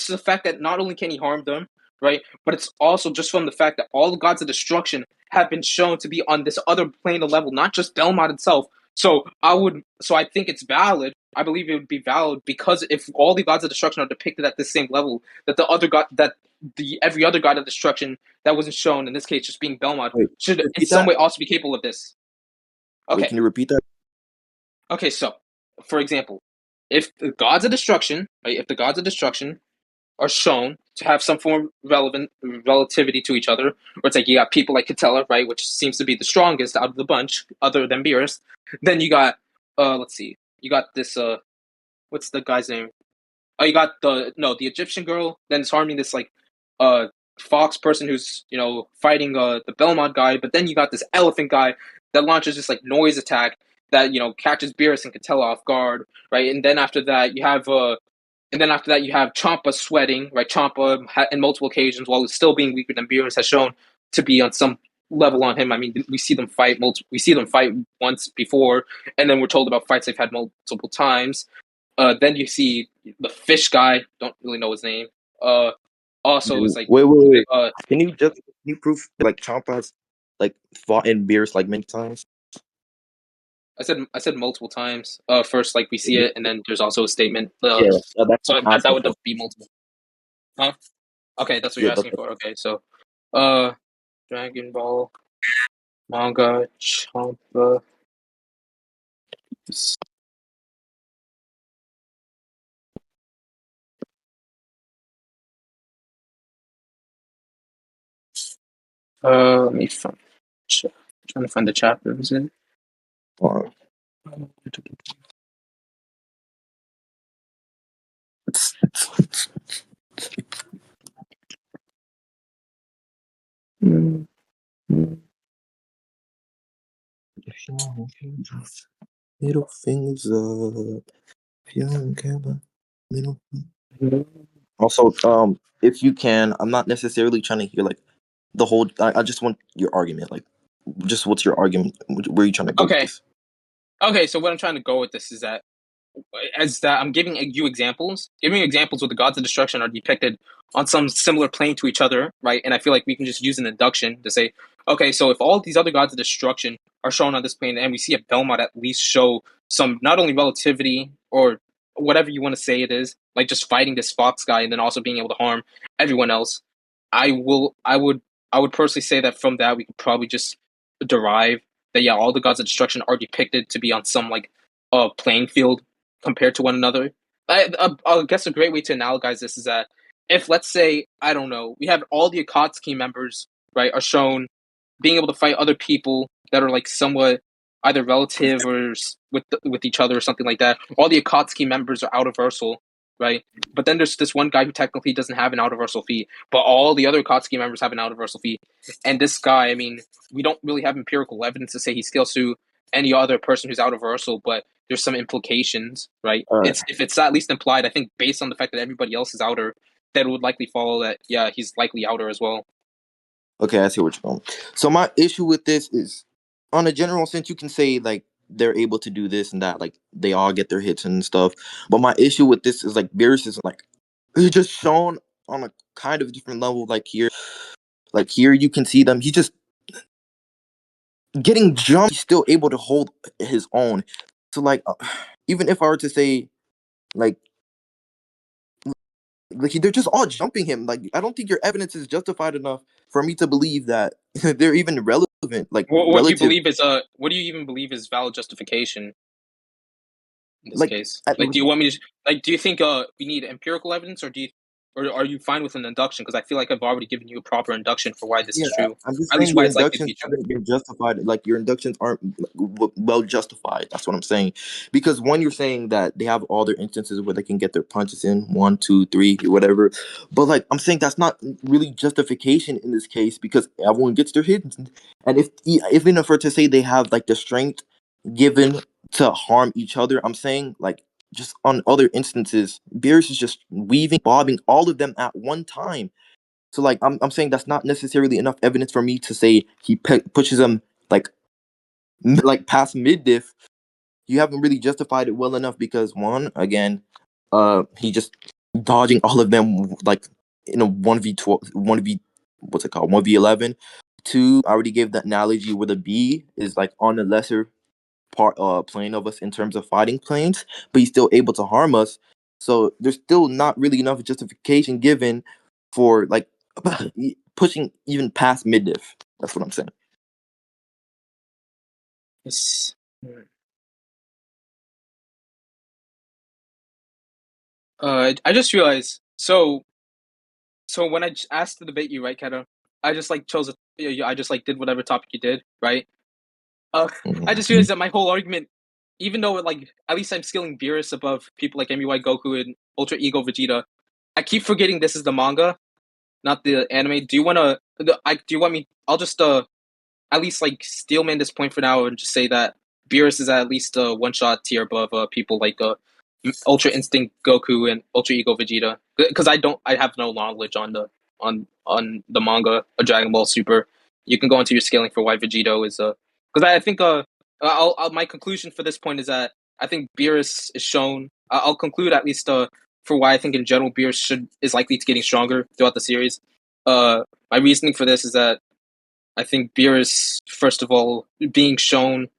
Speaker 1: the fact that not only can he harm them, right, but it's also just from the fact that all the gods of destruction have been shown to be on this other plane of level, not just Belmont itself. So I think it's valid. I believe it would be valid because if all the gods of destruction are depicted at the same level, that the every other god of destruction that wasn't shown in this case, just being Belmont,
Speaker 2: Wait,
Speaker 1: should in
Speaker 2: repeat
Speaker 1: some
Speaker 2: that.
Speaker 1: way also be capable of this.
Speaker 2: Wait,
Speaker 1: Okay,
Speaker 2: can you repeat that?
Speaker 1: okay. So, for example, if the gods of destruction, right, if the gods of destruction are shown to have some form of relevant relativity to each other, or it's like you got people like Keta, right, which seems to be the strongest out of the bunch, other than Beers. Then you got, let's see, you got this, what's the guy's name? Oh, you got the Egyptian girl. Then it's harming this like uh fox person who's fighting the Belmont guy. But then you got this elephant guy that launches this like noise attack that catches Beerus and Catella off guard, right? And then after that you have Champa sweating, right? Champa in multiple occasions, while still being weaker than Beerus, has shown to be on some level on him. I mean, we see them fight we see them fight once before, and then we're told about fights they've had multiple times. Then you see the fish guy. Don't really know his name. Also is like
Speaker 2: Wait.
Speaker 1: uh,
Speaker 2: Can you prove like Champa's like fought in Beers like many times?
Speaker 1: I said multiple times. First like we see it, and then there's also a statement.
Speaker 2: Yeah, that's
Speaker 1: So
Speaker 2: what I'm
Speaker 1: that
Speaker 2: asking
Speaker 1: would
Speaker 2: for.
Speaker 1: be multiple. Huh? Okay, that's what
Speaker 2: Yeah,
Speaker 1: you're asking for. Okay, so uh, Dragon Ball manga Champa. Let me find. Trying to find the chapter. Is it?
Speaker 2: uh, middle fingers up. If you don't care about middle. Also, if you can, I'm not necessarily trying to hear like the whole. I just want your argument. Like, just what's your argument? Where are you trying to go with
Speaker 1: Okay.
Speaker 2: this?
Speaker 1: Okay. So what I'm trying to go with this is that as that I'm giving you examples, giving examples where the gods of destruction are depicted on some similar plane to each other, right? And I feel like we can just use an induction to say, okay, so if all these other gods of destruction are shown on this plane, and we see a Belmont at least show some not only relativity or whatever you want to say it is, like just fighting this fox guy and then also being able to harm everyone else, I would personally say that from that we could probably just derive that yeah, all the gods of destruction are depicted to be on some like playing field compared to one another. I guess a great way to analogize this is that if, let's say, I don't know, we have all the Akatsuki members, right, are shown being able to fight other people that are like somewhat either relative or with each other or something like that. All the Akatsuki members are universal, right? But then there's this one guy who technically doesn't have an universal feat, but all the other Akatsuki members have an universal feat. And this guy, I mean, we don't really have empirical evidence to say he scales to any other person who's universal, but there's some implications, right?
Speaker 2: All right.
Speaker 1: It's if it's at least implied, I think based on the fact that everybody else is outer, that it would likely follow that yeah, he's likely outer as well.
Speaker 2: Okay, I see what you're going. So my issue with this is, on a general sense, you can say like they're able to do this and that, like they all get their hits and stuff. But my issue with this is like Beerus is like he's just shown on a kind of different level. Like here you can see them. He's just getting jumped. He's still able to hold his own. So like, even if I were to say like they're just all jumping him. Like I don't think your evidence is justified enough for me to believe that they're even relevant, like
Speaker 1: What do you
Speaker 2: relative.
Speaker 1: believe is what do you even believe is valid justification in this
Speaker 2: Like
Speaker 1: case? Like, do you want me to like? Do you think we need empirical evidence, or are you fine with an induction? Because I feel like I've already given you a proper induction for why this
Speaker 2: yeah,
Speaker 1: is true,
Speaker 2: I'm just
Speaker 1: at
Speaker 2: saying
Speaker 1: least
Speaker 2: your
Speaker 1: why it's likely to
Speaker 2: inductions
Speaker 1: be true.
Speaker 2: haven't been justified. Like your inductions aren't well justified. That's what I'm saying. Because one, you're saying that they have all their instances where they can get their punches in 1, 2, 3, whatever. But like I'm saying, that's not really justification in this case because everyone gets their hits. And if even if we're to say they have like the strength given to harm each other, I'm saying like just on other instances, Beerus is just weaving, bobbing all of them at one time. So like I'm saying that's not necessarily enough evidence for me to say he pushes him like like past mid diff. You haven't really justified it well enough because one, again, he just dodging all of them like in a 1v12, 1v, what's it called, 1v11. Two, I already gave that analogy where the B is like on the lesser part plane of us in terms of fighting planes, but he's still able to harm us. So there's still not really enough justification given for like pushing even past mid diff. That's what I'm saying.
Speaker 1: It's, I just realized. So when I asked to debate you, right, Keta, I just like chose a. I just like did whatever topic you did, right? Uh, I just
Speaker 2: Mhm.
Speaker 1: realized that my whole argument, even though like at least I'm skilling Beerus above people like MUI Goku and Ultra Ego Vegeta, I keep forgetting this is the manga, not the anime. Do you wanna? Do you want me? I'll just at least like steelman this point for now and just say that Beerus is at least a one shot tier above people like Ultra Instinct Goku and Ultra Ego Vegeta because I have no knowledge on the manga of Dragon Ball Super. You can go into your scaling for why Vegito is because I think my conclusion for this point is that I think Beerus is shown. I'll conclude at least for why I think in general Beerus is likely to getting stronger throughout the series. My reasoning for this is that I think Beerus, first of all, being shown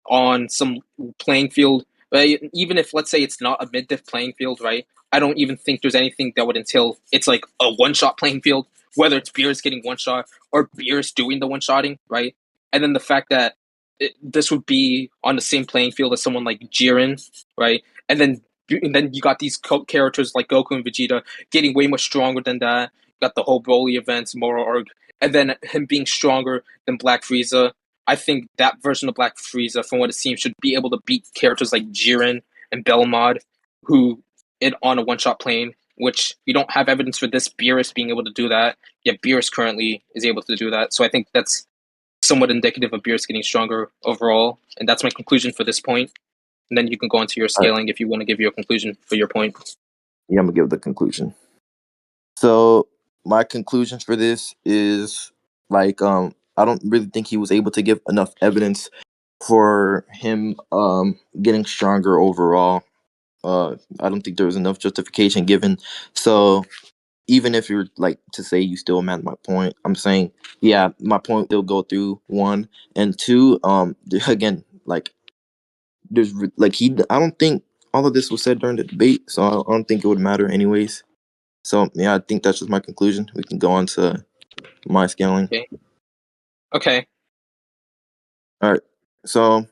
Speaker 1: on some playing field, right? Even if let's say it's not a mid diff playing field, right? I don't even think there's anything that would entail it's like a one shot playing field, whether it's Beers getting one shot or Beers doing the one shotting, right? And then the fact that this would be on the same playing field as someone like Jiren, right? And then you got these characters like Goku and Vegeta getting way much stronger than that. You got the whole Broly events, moral arc, and then him being stronger than Black Frieza. I think that version of Black Frieza, from what it seems, should be able to beat characters like Jiren and Belmod, who on a one-shot plane, which we don't have evidence for this Beerus being able to do that. Yet Beerus currently is able to do that. So I think that's somewhat indicative of Beerus getting stronger overall. And that's my conclusion for this point. And then you can go into your
Speaker 2: All right.
Speaker 1: scaling if you want to give your conclusion for your point.
Speaker 2: Yeah, I'm gonna give the conclusion. So my conclusion for this is like I don't really think he was able to give enough evidence for him getting stronger overall. I don't think there was enough justification given. So even if you're like to say you still met my point, I'm saying yeah, my point will go through one and two. Again, like like I don't think all of this was said during the debate, so I don't think it would matter anyways. So yeah, I think that's just my conclusion. We can go on to my scaling.
Speaker 1: Okay. Okay.
Speaker 2: All right. So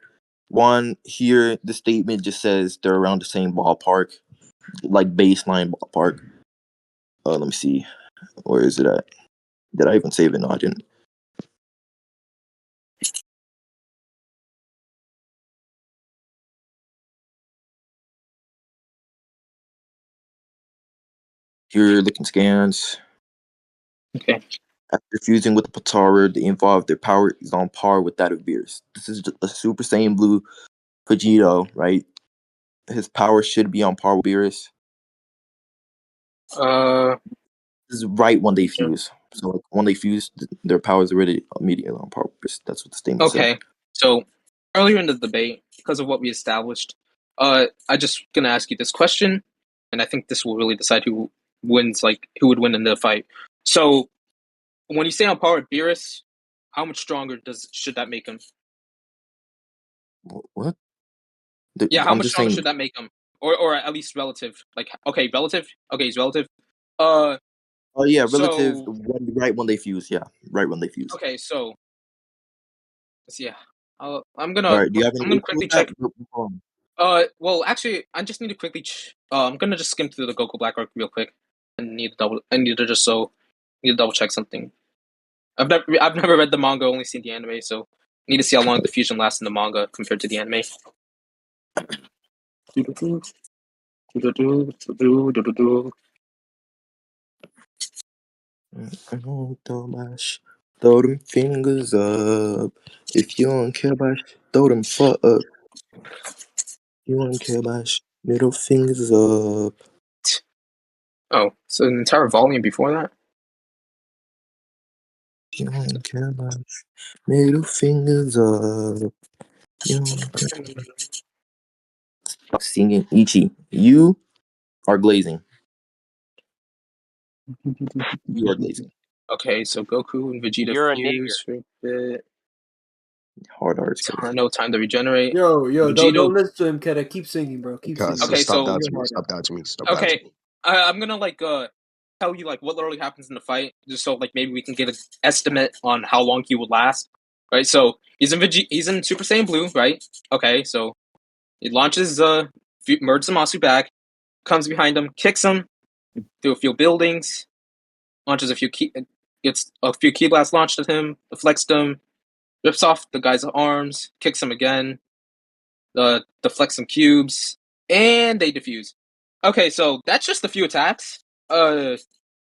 Speaker 2: one here, the statement just says they're around the same ballpark, like baseline ballpark. Let me see. Where is it at? Did I even save it? No, I didn't. Here, looking scans.
Speaker 1: Okay.
Speaker 2: After fusing with the Potara, they involved their power is on par with that of Beers. This is a Super Saiyan Blue Vegito, right? His power should be on par with Beerus.
Speaker 1: Uh.
Speaker 2: This is right when they fuse. So like when they fuse, their power is already immediately on par with Beerus. That's what the statement said.
Speaker 1: Okay. So earlier in the debate, because of what we established, I just gonna ask you this question, and I think this will really decide who wins, like who would win in the fight. So when you say on par with Beerus, how much stronger does should that make him?
Speaker 2: What?
Speaker 1: Yeah, how
Speaker 2: I'm
Speaker 1: much
Speaker 2: just
Speaker 1: stronger
Speaker 2: saying.
Speaker 1: should that make him, or at least relative? Like, okay, relative. Okay, he's relative. Uh,
Speaker 2: Oh yeah, relative.
Speaker 1: so
Speaker 2: Right when they fuse. Yeah, right when they fuse.
Speaker 1: okay, so yeah,
Speaker 2: All right. Do you have any
Speaker 1: I'm gonna
Speaker 2: issue
Speaker 1: quickly
Speaker 2: with that?
Speaker 1: check. Well, actually, I just need to quickly. I'm gonna just skim through the Goku Black arc real quick. I need to just so need to double check something. I've never read the manga, only seen the anime, so need to see how long the fusion lasts in the manga compared to the anime.
Speaker 2: Throw them fingers up. If you don't care about throw them fuck up. You don't care about middle fingers up.
Speaker 1: Oh, so an entire volume before that.
Speaker 2: You don't care about middle fingers up. You don't care. Stop singing Ichi. You are glazing. You are glazing.
Speaker 1: Okay, so Goku and Vegeta
Speaker 3: You're a
Speaker 1: fuse for a bit.
Speaker 2: Hard arts, guys.
Speaker 1: No time to regenerate.
Speaker 4: Yo,
Speaker 1: Vegito.
Speaker 4: don't listen to him, Keta. Keep singing, bro. Keep
Speaker 3: Cuz,
Speaker 4: singing.
Speaker 1: Okay,
Speaker 3: stop
Speaker 1: so
Speaker 3: dodging me. Stop dodging me. Stop dodging
Speaker 1: okay,
Speaker 3: me.
Speaker 1: I'm gonna like tell you like what literally happens in the fight, just so like maybe we can get an estimate on how long he would last. Right, so He's in Super Saiyan Blue, right? Okay, so he launches merges Zamasu back, comes behind him, kicks him through a few buildings, launches gets a few key blasts launched at him, deflects them, rips off the guy's arms, kicks him again, deflects some cubes, and they defuse. Okay, so that's just a few attacks. I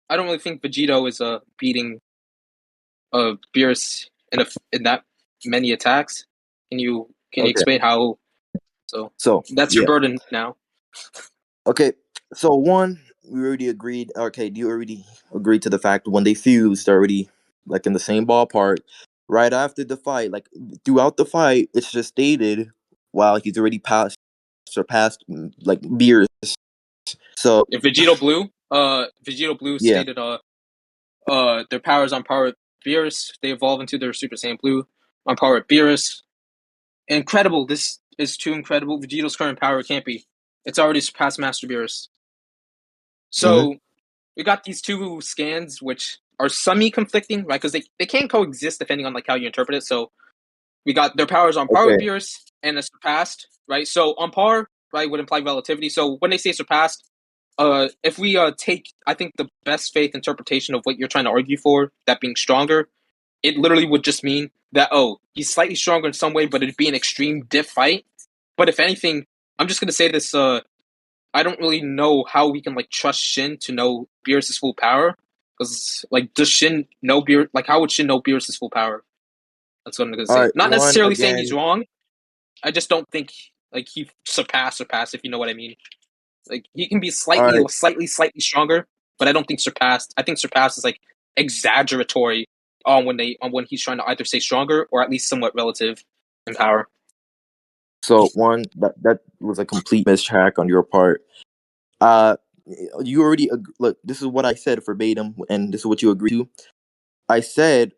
Speaker 1: don't really think Vegito is beating Beers in that many attacks. Can you
Speaker 2: Okay.
Speaker 1: explain how? So that's your burden now.
Speaker 2: Okay. So one, we already agreed. Okay, you already agreed to the fact when they fused, they're already like in the same ballpark. Right after the fight, like throughout the fight, it's just stated while he's already surpassed like Beers. So
Speaker 1: If Vegito Blue
Speaker 2: yeah.
Speaker 1: stated their powers on par with Beerus, they evolve into their Super Saiyan Blue on par with Beerus. Incredible! This is too incredible. Vegito's current power can't be. It's already surpassed Master Beerus. So we got these two scans which are semi-conflicting, right? Because they can't coexist depending on like how you interpret it. So we got their powers on par with
Speaker 2: Okay.
Speaker 1: Beerus and it's surpassed, right? So on par, right, would imply relativity. So when they say surpassed, if we take, I think the best faith interpretation of what you're trying to argue for, that being stronger, it literally would just mean that he's slightly stronger in some way, but it'd be an extreme diff fight. But if anything, I'm just gonna say this. I don't really know how we can like trust Shin to know Beerus' full power, because like does Shin know Beerus? Like how would Shin know Beerus' full power? That's what I'm gonna
Speaker 2: All
Speaker 1: say.
Speaker 2: right.
Speaker 1: Not
Speaker 2: One
Speaker 1: necessarily saying he's
Speaker 2: again.
Speaker 1: wrong. I just don't think like he surpassed, if you know what I mean. Like he can be
Speaker 2: All right.
Speaker 1: slightly stronger, but I don't think surpassed. I think surpassed is like exaggeratory on when he's trying to either say stronger or at least somewhat relative in power.
Speaker 2: So one that was a complete mistrack on your part. Uh, you already look. This is what I said verbatim, and this is what you agreed to. I said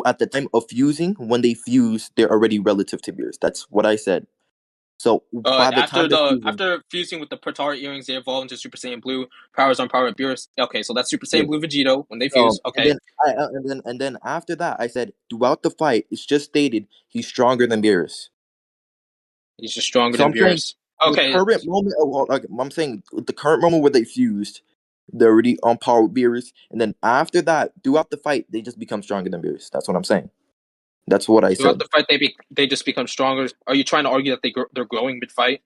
Speaker 2: at the time of fusing, when they fuse, they're already relative to Beers. That's what I said. So by the time they're fusing,
Speaker 1: After fusing with the Protara earrings, they evolve into Super Saiyan Blue. Powers on power with Beerus. Okay, so that's Super Saiyan
Speaker 2: yeah.
Speaker 1: Blue Vegito when they fuse.
Speaker 2: And
Speaker 1: Okay,
Speaker 2: then and then after that, I said throughout the fight, it's just stated he's stronger than Beers.
Speaker 1: he's just stronger
Speaker 2: So
Speaker 1: than
Speaker 2: I'm saying
Speaker 1: Beerus.
Speaker 2: the
Speaker 1: Okay,
Speaker 2: current moment, like I'm saying the current moment where they fused, they're already on par with Beerus, and then after that, throughout the fight, they just become stronger than Beerus. That's what I'm saying. That's what I
Speaker 1: throughout
Speaker 2: said.
Speaker 1: the fight they just become stronger. Are you trying to argue that they're growing mid fight?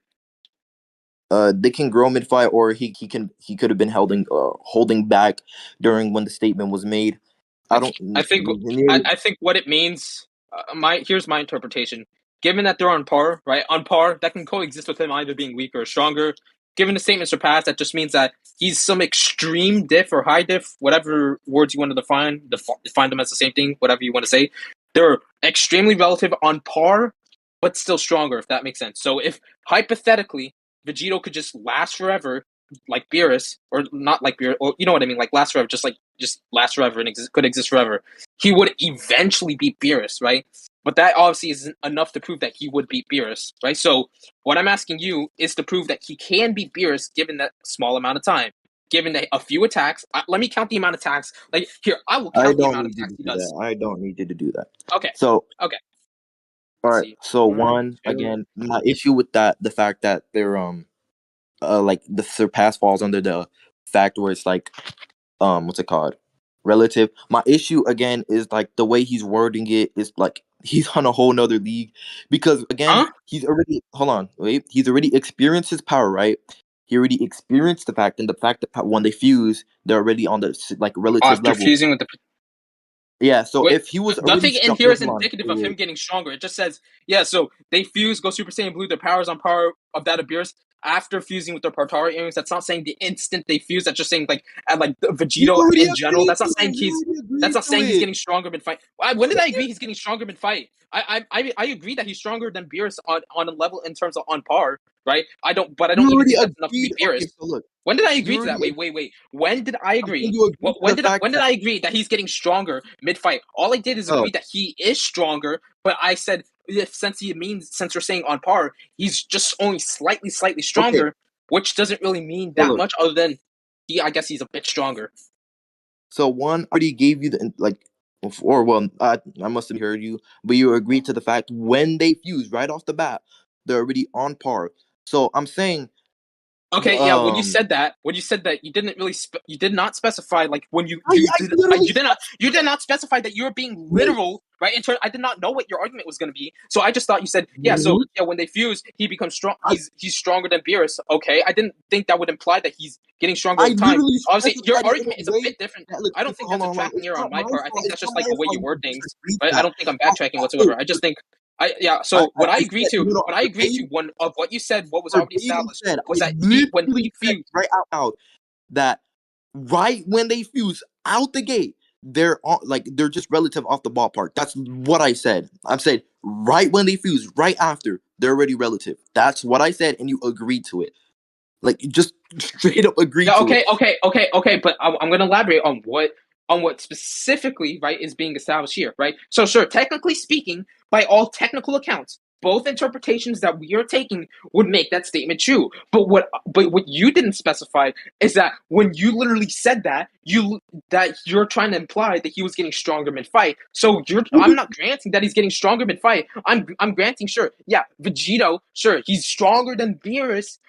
Speaker 2: They can grow mid fight, or he could have been holding back during when the statement was made. I don't
Speaker 1: I think
Speaker 2: nearly.
Speaker 1: I think what it means. Here's my interpretation. Given that they're on par, right? On par, that can coexist with him either being weaker or stronger. Given the statement surpassed, that just means that he's some extreme diff or high diff, whatever words you want to define them as the same thing, whatever you want to say. They're extremely relative on par, but still stronger, if that makes sense. So if hypothetically Vegito could just last forever, like Beerus, or not like Beerus, or you know what I mean, like last forever, just last forever and could exist forever, he would eventually beat Beerus, right? But that obviously isn't enough to prove that he would beat Beerus, right? So what I'm asking you is to prove that he can beat Beerus given that small amount of time. Given that a few attacks, let me count the amount of attacks. Like here, I will
Speaker 2: I
Speaker 1: count the
Speaker 2: don't
Speaker 1: amount of
Speaker 2: need you
Speaker 1: attacks
Speaker 2: to
Speaker 1: he
Speaker 2: do that.
Speaker 1: does.
Speaker 2: I don't need you to do that.
Speaker 1: Okay,
Speaker 2: So
Speaker 1: okay.
Speaker 2: all
Speaker 1: Let's
Speaker 2: right.
Speaker 1: see.
Speaker 2: So
Speaker 1: One,
Speaker 2: one
Speaker 1: two.
Speaker 2: again, my issue with that, the fact that they're like the surpass falls under the fact where it's like what's it called, relative. My issue again is like the way he's wording it is like he's on a whole nother league, because again
Speaker 1: Huh?
Speaker 2: he's already, hold on, wait, he's already experienced his power, right? He already experienced the fact, and the fact that when they fuse, they're already on the like relative
Speaker 1: After
Speaker 2: level.
Speaker 1: fusing with the
Speaker 2: Yeah, so
Speaker 1: wait,
Speaker 2: if he was already
Speaker 1: nothing in
Speaker 2: strong,
Speaker 1: here
Speaker 2: wait,
Speaker 1: is
Speaker 2: hold on,
Speaker 1: indicative
Speaker 2: wait,
Speaker 1: of him
Speaker 2: wait.
Speaker 1: getting stronger. It just says, yeah, so they fuse, go Super Saiyan Blue, their powers on par of that of Beerus after fusing with their Partara earrings. That's not saying the instant they fuse. That's just saying like at like the
Speaker 2: You
Speaker 1: Vegito
Speaker 2: already
Speaker 1: in general.
Speaker 2: agreed
Speaker 1: That's not
Speaker 2: to
Speaker 1: saying
Speaker 2: it. You already
Speaker 1: that's
Speaker 2: agreed
Speaker 1: not
Speaker 2: to
Speaker 1: saying he's
Speaker 2: it.
Speaker 1: getting stronger mid fight. When did I agree he's getting stronger mid fight? I agree that he's stronger than Beerus on a level in terms of on par, right? I don't
Speaker 2: You
Speaker 1: even
Speaker 2: already
Speaker 1: think that's enough to
Speaker 2: agreed.
Speaker 1: beat Beerus.
Speaker 2: Okay, so look,
Speaker 1: When did I
Speaker 2: you
Speaker 1: agree to
Speaker 2: already
Speaker 1: that? Wait. When did I
Speaker 2: I'm saying
Speaker 1: agree?
Speaker 2: you agreed
Speaker 1: What
Speaker 2: to the fact
Speaker 1: when did
Speaker 2: that,
Speaker 1: I agree that he's getting stronger mid fight? All I did is
Speaker 2: oh,
Speaker 1: agree that he is stronger, but I said if since we're saying on par, he's just only slightly
Speaker 2: okay,
Speaker 1: stronger, which doesn't really mean
Speaker 2: so
Speaker 1: that
Speaker 2: look,
Speaker 1: much other than I guess he's a bit stronger.
Speaker 2: so one, I already gave you the like Or well, I must have heard you, but you agreed to the fact when they fuse right off the bat, they're already on par. So I'm saying,
Speaker 1: Okay, yeah.
Speaker 2: um,
Speaker 1: When you said that, you didn't really you did not specify like when
Speaker 2: I literally
Speaker 1: you did not specify that you were being literal, right? In turn, I did not know what your argument was going to be, so I just thought you said yeah. So
Speaker 2: Mhm.
Speaker 1: yeah, when they fuse, he becomes strong.
Speaker 2: I,
Speaker 1: He's stronger than Beerus. Okay, I didn't think that would imply that he's getting stronger
Speaker 2: I
Speaker 1: over time.
Speaker 2: literally
Speaker 1: Obviously, your
Speaker 2: specified it in a
Speaker 1: argument is a
Speaker 2: way
Speaker 1: bit different.
Speaker 2: that look.
Speaker 1: I don't think
Speaker 2: Hold
Speaker 1: that's a
Speaker 2: on, hold on.
Speaker 1: tracking
Speaker 2: It's
Speaker 1: error on
Speaker 2: not
Speaker 1: my
Speaker 2: my
Speaker 1: part. I
Speaker 2: fault.
Speaker 1: think
Speaker 2: It's
Speaker 1: that's
Speaker 2: not
Speaker 1: just like
Speaker 2: my
Speaker 1: the way you
Speaker 2: fault.
Speaker 1: word
Speaker 2: You
Speaker 1: things,
Speaker 2: disagreed with
Speaker 1: right? I
Speaker 2: that.
Speaker 1: don't think I'm backtracking whatsoever. I just
Speaker 2: Look,
Speaker 1: think yeah. So what I
Speaker 2: I
Speaker 1: agreed
Speaker 2: said,
Speaker 1: to,
Speaker 2: no,
Speaker 1: what I agreed to,
Speaker 2: verbatim,
Speaker 1: one of what you said, what was already
Speaker 2: verbatim
Speaker 1: established
Speaker 2: said.
Speaker 1: was
Speaker 2: I
Speaker 1: that when
Speaker 2: literally
Speaker 1: he
Speaker 2: said
Speaker 1: fused.
Speaker 2: right out loud that right when they fuse out the gate, they're just relative off the ballpark. That's what I said. I said right when they fuse, right after they're already relative. That's what I said, and you agreed to it. Like you just straight up agreed
Speaker 1: Yeah,
Speaker 2: to it.
Speaker 1: okay. But I'm going to elaborate on what specifically right is being established here, right? So sure, technically speaking, by all technical accounts, both interpretations that we are taking would make that statement true. But what you didn't specify is that when you literally said that you're trying to imply that he was getting stronger mid fight. So I'm not granting that he's getting stronger mid fight. I'm granting sure, yeah, Vegito, sure, he's stronger than Beerus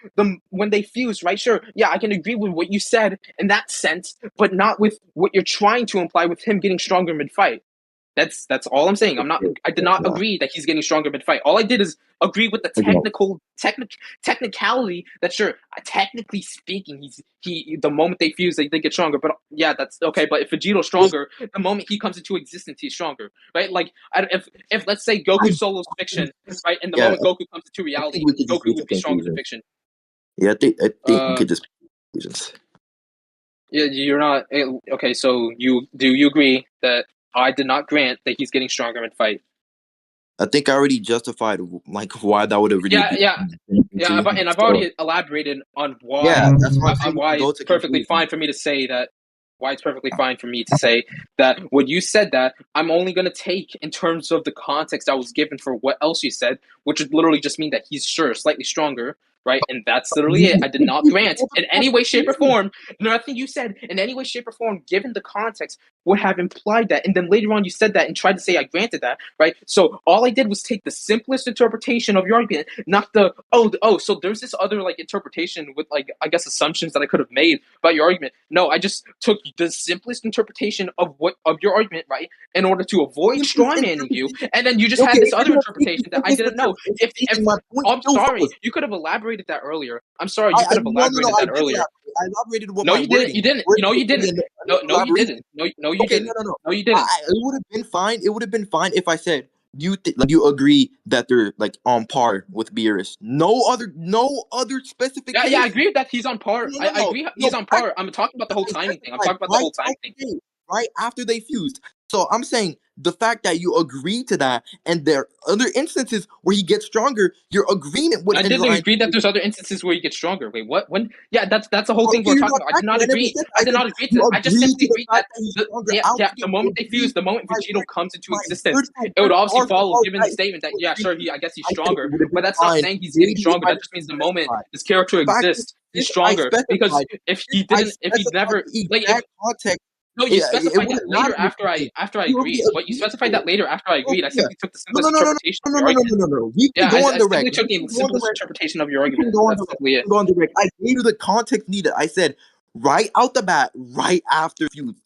Speaker 1: when they fuse, right? Sure, yeah, I can agree with what you said in that sense, but not with what you're trying to imply with him getting stronger mid fight. That's all I'm saying. I did not
Speaker 2: Yeah.
Speaker 1: agree that he's getting stronger mid fight. All I did is agree with the
Speaker 2: Again,
Speaker 1: technicality that sure, technically speaking, he the moment they fuse, they get stronger. But yeah, that's okay. But if Vegito's stronger, the moment he comes into existence, he's stronger, right? Like if let's say
Speaker 2: I,
Speaker 1: Goku solo's fiction, right, and the
Speaker 2: yeah,
Speaker 1: moment Goku comes into
Speaker 2: I think
Speaker 1: reality,
Speaker 2: we could just
Speaker 1: Goku
Speaker 2: reach a
Speaker 1: would be stronger than
Speaker 2: conclusion.
Speaker 1: fiction.
Speaker 2: Yeah, I think we
Speaker 1: Uh,
Speaker 2: could just conclusions.
Speaker 1: yeah, you're not okay. So you agree that I did not grant that he's getting stronger mid fight?
Speaker 2: I think I already justified like why that would have really
Speaker 1: Yeah,
Speaker 2: be
Speaker 1: yeah, yeah.
Speaker 2: to.
Speaker 1: And I've
Speaker 2: So
Speaker 1: already elaborated on
Speaker 2: yeah,
Speaker 1: why
Speaker 2: that's why I'm saying we can go
Speaker 1: it's
Speaker 2: to
Speaker 1: perfectly
Speaker 2: conclusion.
Speaker 1: fine for me to say that. Why it's perfectly fine for me to say that when you said that, I'm only going to take in terms of the context I was given for what else you said, which would literally just mean that he's sure slightly stronger, right? And that's literally it. I did not grant in any way, shape, or form. Nothing you said in any way, shape, or form, given the context, would have implied that. And then later on, you said that and tried to say I granted that, right? So all I did was take the simplest interpretation of your argument, not the So there's this other like interpretation with like I guess assumptions that I could have made about your argument. No, I just took the simplest interpretation of your argument, right, in order to avoid
Speaker 2: Simplest
Speaker 1: strawmanning you,
Speaker 2: interpretation.
Speaker 1: and then you just
Speaker 2: Okay,
Speaker 1: had this
Speaker 2: if you're
Speaker 1: other
Speaker 2: gonna take the
Speaker 1: interpretation that I
Speaker 2: simplest
Speaker 1: didn't know. If
Speaker 2: interpretation, my point
Speaker 1: I'm
Speaker 2: still
Speaker 1: sorry,
Speaker 2: stands.
Speaker 1: you could have elaborated that earlier. I'm sorry, you could
Speaker 2: I
Speaker 1: have
Speaker 2: no,
Speaker 1: elaborated
Speaker 2: I
Speaker 1: that
Speaker 2: did
Speaker 1: earlier.
Speaker 2: elaborate. I elaborated with
Speaker 1: No,
Speaker 2: my
Speaker 1: you didn't. You
Speaker 2: wording.
Speaker 1: didn't.
Speaker 2: Wording
Speaker 1: No, you
Speaker 2: would be
Speaker 1: didn't. No, you
Speaker 2: elaboration.
Speaker 1: didn't. No, you
Speaker 2: Okay,
Speaker 1: didn't.
Speaker 2: no.
Speaker 1: No, you didn't.
Speaker 2: It would have been fine. It would have been fine if I said you agree that they're like on par with Beerus. No other
Speaker 1: Yeah, I
Speaker 2: specification.
Speaker 1: agree that he's on par. I agree
Speaker 2: No.
Speaker 1: he's on par. I'm talking about the whole
Speaker 2: I
Speaker 1: timing thing. I'm
Speaker 2: specified
Speaker 1: talking about the
Speaker 2: right
Speaker 1: whole timing
Speaker 2: out
Speaker 1: thing.
Speaker 2: the gate, right after they fused. So I'm saying the fact that you agree to that, and there are other instances where he gets stronger, your agreement would
Speaker 1: I didn't
Speaker 2: align.
Speaker 1: agree that there's other instances where you get stronger. Wait, what? When? Yeah, that's the whole thing
Speaker 2: Okay,
Speaker 1: we're
Speaker 2: you're
Speaker 1: talking
Speaker 2: not
Speaker 1: about. I did
Speaker 2: tracking.
Speaker 1: not
Speaker 2: I never
Speaker 1: agree.
Speaker 2: said that.
Speaker 1: I
Speaker 2: I
Speaker 1: did
Speaker 2: said
Speaker 1: not agree to
Speaker 2: you
Speaker 1: that. I just
Speaker 2: agree
Speaker 1: simply
Speaker 2: to the
Speaker 1: agreed that
Speaker 2: fact that he's stronger out the
Speaker 1: the
Speaker 2: gate. You
Speaker 1: moment they
Speaker 2: agree
Speaker 1: fuse, the moment
Speaker 2: my
Speaker 1: Vegito comes into
Speaker 2: my
Speaker 1: existence,
Speaker 2: third
Speaker 1: it would obviously
Speaker 2: part
Speaker 1: follow, given the
Speaker 2: that
Speaker 1: statement that
Speaker 2: you
Speaker 1: yeah,
Speaker 2: agree
Speaker 1: sure,
Speaker 2: to.
Speaker 1: I guess he's
Speaker 2: I said
Speaker 1: stronger,
Speaker 2: it would have
Speaker 1: but
Speaker 2: been
Speaker 1: that's not
Speaker 2: fine
Speaker 1: saying he's getting
Speaker 2: maybe if
Speaker 1: stronger.
Speaker 2: I
Speaker 1: That just
Speaker 2: didn't
Speaker 1: means the moment
Speaker 2: specify.
Speaker 1: his character
Speaker 2: The fact
Speaker 1: exists, he's
Speaker 2: I
Speaker 1: stronger. Because
Speaker 2: specified
Speaker 1: if he never
Speaker 2: the
Speaker 1: like if
Speaker 2: exact context,
Speaker 1: no, you
Speaker 2: it
Speaker 1: specified
Speaker 2: would
Speaker 1: that
Speaker 2: have
Speaker 1: later
Speaker 2: mattered if you did.
Speaker 1: after I
Speaker 2: You already
Speaker 1: agreed. But you
Speaker 2: agreed
Speaker 1: specified
Speaker 2: to
Speaker 1: that
Speaker 2: it.
Speaker 1: later after I agreed. I
Speaker 2: Okay, yeah.
Speaker 1: simply took the simplest interpretation of
Speaker 2: No,
Speaker 1: your argument.
Speaker 2: We can
Speaker 1: Yeah,
Speaker 2: go on
Speaker 1: I
Speaker 2: the
Speaker 1: simply
Speaker 2: reg.
Speaker 1: took
Speaker 2: We
Speaker 1: the
Speaker 2: can go on the
Speaker 1: simplest
Speaker 2: reg.
Speaker 1: interpretation of your
Speaker 2: We can
Speaker 1: argument.
Speaker 2: go on the
Speaker 1: That's
Speaker 2: reg.
Speaker 1: simply
Speaker 2: We
Speaker 1: it.
Speaker 2: can go on the reg. I gave you the context needed. I said right out the bat, right after fuse,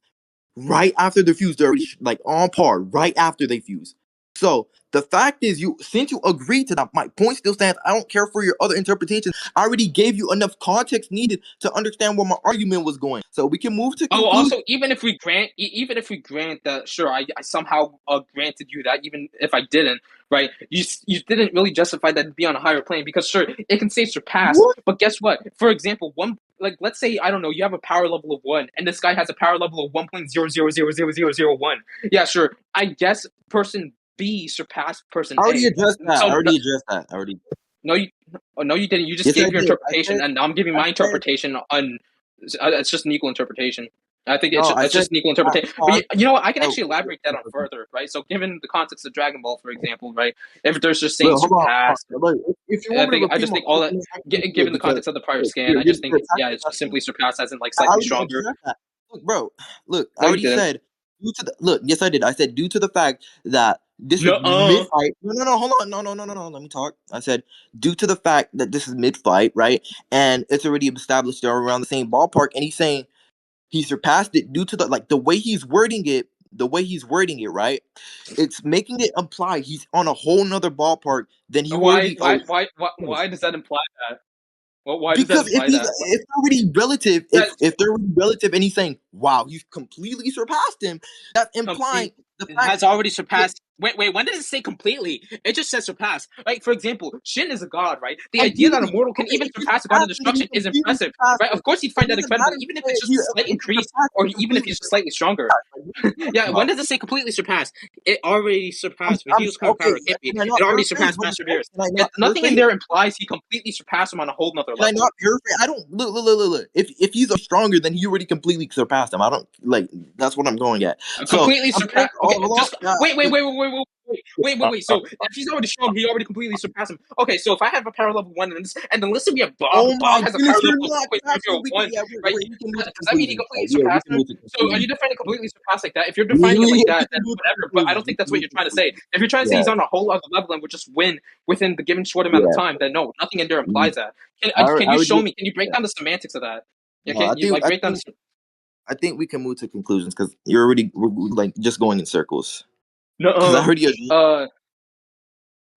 Speaker 2: right after the fuse, they're already like on par. Right after they fuse. So the fact is, since you agreed to that, my point still stands. I don't care for your other interpretations. I already gave you enough context needed to understand where my argument was going. So we can move to
Speaker 1: Oh,
Speaker 2: conclusion.
Speaker 1: also, even if we grant that, sure, I somehow granted you that, even if I didn't, right? You didn't really justify that to be on a higher plane because, sure, it can say surpass,
Speaker 2: What?
Speaker 1: but guess what? For example, let's say I don't know, you have a power level of 1, and this guy has a power level of 1.0000001. Yeah, sure. I guess person B surpassed person
Speaker 2: I already
Speaker 1: A.
Speaker 2: addressed that.
Speaker 1: So
Speaker 2: I already.
Speaker 1: no, no, you didn't. You just
Speaker 2: Yes, I
Speaker 1: gave your
Speaker 2: did.
Speaker 1: interpretation, and I'm giving
Speaker 2: I
Speaker 1: my
Speaker 2: said.
Speaker 1: interpretation on. It's just an equal interpretation. I think
Speaker 2: No, I
Speaker 1: it's
Speaker 2: said.
Speaker 1: just an equal interpretation.
Speaker 2: No,
Speaker 1: But
Speaker 2: I,
Speaker 1: you know what? I can
Speaker 2: oh,
Speaker 1: actually elaborate that on further, right? So, given the context of Dragon Ball, for example, right? If there's just saying
Speaker 2: look, hold on.
Speaker 1: surpass,
Speaker 2: Look, if you
Speaker 1: I
Speaker 2: want me to
Speaker 1: think I
Speaker 2: repeat
Speaker 1: just
Speaker 2: my
Speaker 1: think all that,
Speaker 2: argument, I can do it
Speaker 1: given the
Speaker 2: because
Speaker 1: context of the prior
Speaker 2: look,
Speaker 1: scan, I just think
Speaker 2: you're
Speaker 1: yeah,
Speaker 2: attacking
Speaker 1: it's just
Speaker 2: nothing.
Speaker 1: simply surpass as in like
Speaker 2: I
Speaker 1: slightly
Speaker 2: already
Speaker 1: stronger.
Speaker 2: addressed that. Look, bro. Look, I
Speaker 1: No, you
Speaker 2: already
Speaker 1: didn't.
Speaker 2: said. due to the look, yes, I did. I said due to the fact that this is
Speaker 1: No,
Speaker 2: mid fight. No, hold on, no. Let me talk. I said due to the fact that this is mid fight, right? And it's already established they're around the same ballpark, and he's saying he surpassed it due to the way he's wording it. The way he's wording it, right? It's making it imply he's on a whole nother ballpark than he
Speaker 1: why,
Speaker 2: already.
Speaker 1: why,
Speaker 2: Oh,
Speaker 1: why, why, why does that imply that? Well, why does that
Speaker 2: because
Speaker 1: imply that?
Speaker 2: if they're already relative,
Speaker 1: That
Speaker 2: if they're already relative, and he's saying, "Wow, he's completely surpassed him," that's implying
Speaker 1: complete
Speaker 2: the fact.
Speaker 1: has already surpassed. Wait. When does it say completely? It just says surpass. Like for example, Shin is a god, right? The idea that a
Speaker 2: Completely.
Speaker 1: mortal can
Speaker 2: Okay,
Speaker 1: even
Speaker 2: if you
Speaker 1: surpass a god in
Speaker 2: surpass him, then you
Speaker 1: destruction is
Speaker 2: completely
Speaker 1: impressive,
Speaker 2: surpass
Speaker 1: right?
Speaker 2: him.
Speaker 1: Of course, he'd
Speaker 2: It
Speaker 1: find that
Speaker 2: doesn't
Speaker 1: incredible,
Speaker 2: matter
Speaker 1: even if
Speaker 2: if
Speaker 1: it's just
Speaker 2: you
Speaker 1: a slight
Speaker 2: if you
Speaker 1: increase,
Speaker 2: surpass him,
Speaker 1: or
Speaker 2: you
Speaker 1: even if
Speaker 2: completely
Speaker 1: he's just slightly stronger.
Speaker 2: surpass. Like, what are you
Speaker 1: Yeah,
Speaker 2: talking
Speaker 1: when
Speaker 2: about?
Speaker 1: does it say completely surpassed? It already surpassed Vegito's current
Speaker 2: Okay.
Speaker 1: power. It can't be.
Speaker 2: Can I
Speaker 1: It
Speaker 2: not
Speaker 1: already
Speaker 2: paraphrase?
Speaker 1: surpassed Master Beers.
Speaker 2: Can I not
Speaker 1: Nothing in
Speaker 2: paraphrase?
Speaker 1: there implies he completely surpassed him on a whole nother
Speaker 2: Can I
Speaker 1: level.
Speaker 2: not paraphrase? I don't look. If he's stronger, then he already completely surpassed him. I don't like. That's what I'm going at. So
Speaker 1: Completely
Speaker 2: I'm saying,
Speaker 1: surpass.
Speaker 2: oh,
Speaker 1: Okay,
Speaker 2: hold
Speaker 1: just
Speaker 2: on.
Speaker 1: wait. So if he's already strong, he already completely surpassed him. Okay, so if I have a power level 1 and then let's say we have Bob.
Speaker 2: Oh
Speaker 1: Bob
Speaker 2: my
Speaker 1: has a power
Speaker 2: goodness, you're
Speaker 1: level
Speaker 2: not actually. We can,
Speaker 1: 0.001,
Speaker 2: yeah,
Speaker 1: right?
Speaker 2: we can move to
Speaker 1: Does that mean he
Speaker 2: conclusions.
Speaker 1: completely
Speaker 2: Yeah, we
Speaker 1: surpassed
Speaker 2: can
Speaker 1: him?
Speaker 2: move to
Speaker 1: So are you
Speaker 2: conclusions.
Speaker 1: defining completely surpassed like that? If you're
Speaker 2: We,
Speaker 1: defining it like
Speaker 2: we
Speaker 1: that,
Speaker 2: can
Speaker 1: then
Speaker 2: move to
Speaker 1: whatever. But I
Speaker 2: conclusions.
Speaker 1: don't
Speaker 2: We
Speaker 1: think that's
Speaker 2: can
Speaker 1: what
Speaker 2: move
Speaker 1: you're
Speaker 2: to
Speaker 1: trying to say.
Speaker 2: conclusions.
Speaker 1: If you're trying to say
Speaker 2: Yeah,
Speaker 1: he's on a whole other level and would just win within the given short amount of
Speaker 2: yeah.
Speaker 1: time, then no, nothing in there implies that. Can
Speaker 2: I
Speaker 1: you
Speaker 2: already.
Speaker 1: show me? Can you break
Speaker 2: Yeah.
Speaker 1: down the semantics of that? Yeah,
Speaker 2: No,
Speaker 1: can you like
Speaker 2: I
Speaker 1: break down the?
Speaker 2: I think we can move to conclusions because you're already like just going in circles. Because
Speaker 1: No, uh,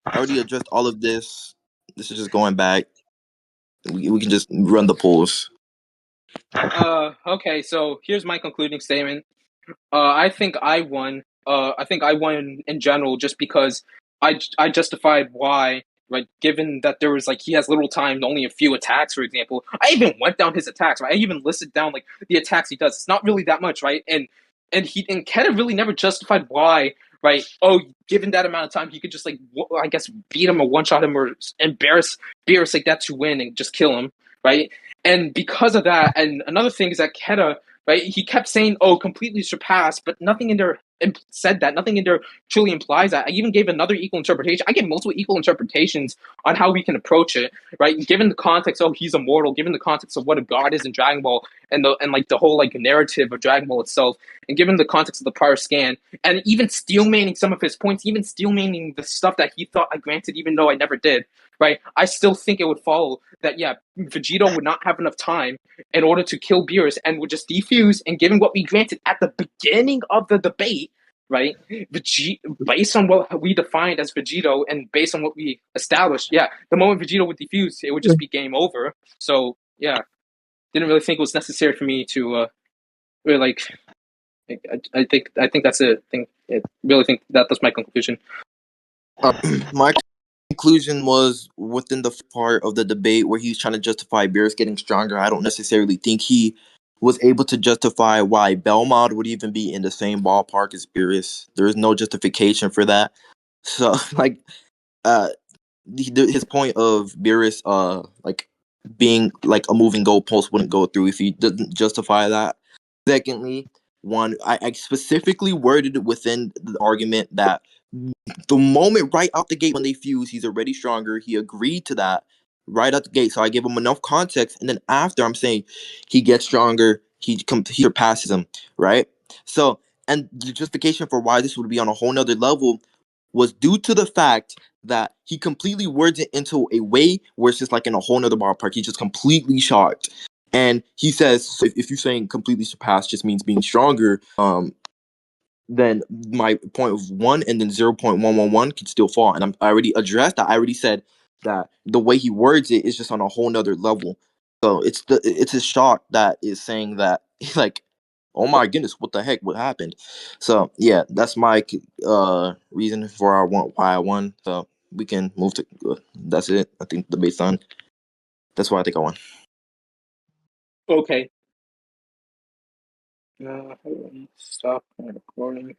Speaker 2: I already addressed all of this. This is just going back. We can just run the polls.
Speaker 1: okay. So here's my concluding statement. I think I won in general just because I justified why, right? Given that there was like he has little time, only a few attacks, for example. I even went down his attacks, right? I even listed down like the attacks he does. It's not really that much, right? And Keta really never justified why, right? Oh, given that amount of time, he could just like I guess beat him or one shot him or embarrass Beers like that to win and just kill him, right? And because of that, and another thing is that Keta, right? He kept saying, "Oh, completely surpassed," but nothing in there said that. Nothing in there truly implies that. I even gave another equal interpretation. I gave multiple equal interpretations on how we can approach it, right? Given the context, oh, he's immortal. Given the context of what a god is in Dragon Ball, and like the whole like narrative of Dragon Ball itself, and given the context of the prior scan, and even steelmaning some of his points, even steelmaning the stuff that he thought I granted, even though I never did. Right, I still think it would follow that yeah, Vegito would not have enough time in order to kill Beers and would just defuse. And given what we granted at the beginning of the debate, right, based on what we defined as Vegito and based on what we established, yeah, the moment Vegito would defuse, it would just be game over. So yeah, didn't really think it was necessary for me to really like. I think that's it. I really think that that's my conclusion.
Speaker 2: My conclusion was within the part of the debate where he's trying to justify Beerus getting stronger. I don't necessarily think he was able to justify why Belmont would even be in the same ballpark as Beerus. There is no justification for that. So, like, uh, his point of Beerus, like being like a moving goalpost wouldn't go through if he doesn't justify that. Secondly, I specifically worded it within the argument that the moment right out the gate when they fuse, he's already stronger. He agreed to that right out the gate. So I gave him enough context. And then after I'm saying he gets stronger, he surpasses him, right? So, and the justification for why this would be on a whole nother level was due to the fact that he completely words it into a way where it's just like in a whole nother ballpark. He's just completely shocked. And he says, so if you're saying completely surpassed just means being stronger, then my point of 1 and then 0.111 could still fall. And I already addressed that. I already said that the way he words it is just on a whole nother level. So it's his shock that is saying that like, oh my goodness, what the heck, what happened? So yeah, that's my reason for why I won. So we can move to that's it. I think the debate's done. That's why I think I won.
Speaker 1: Okay. Stop recording.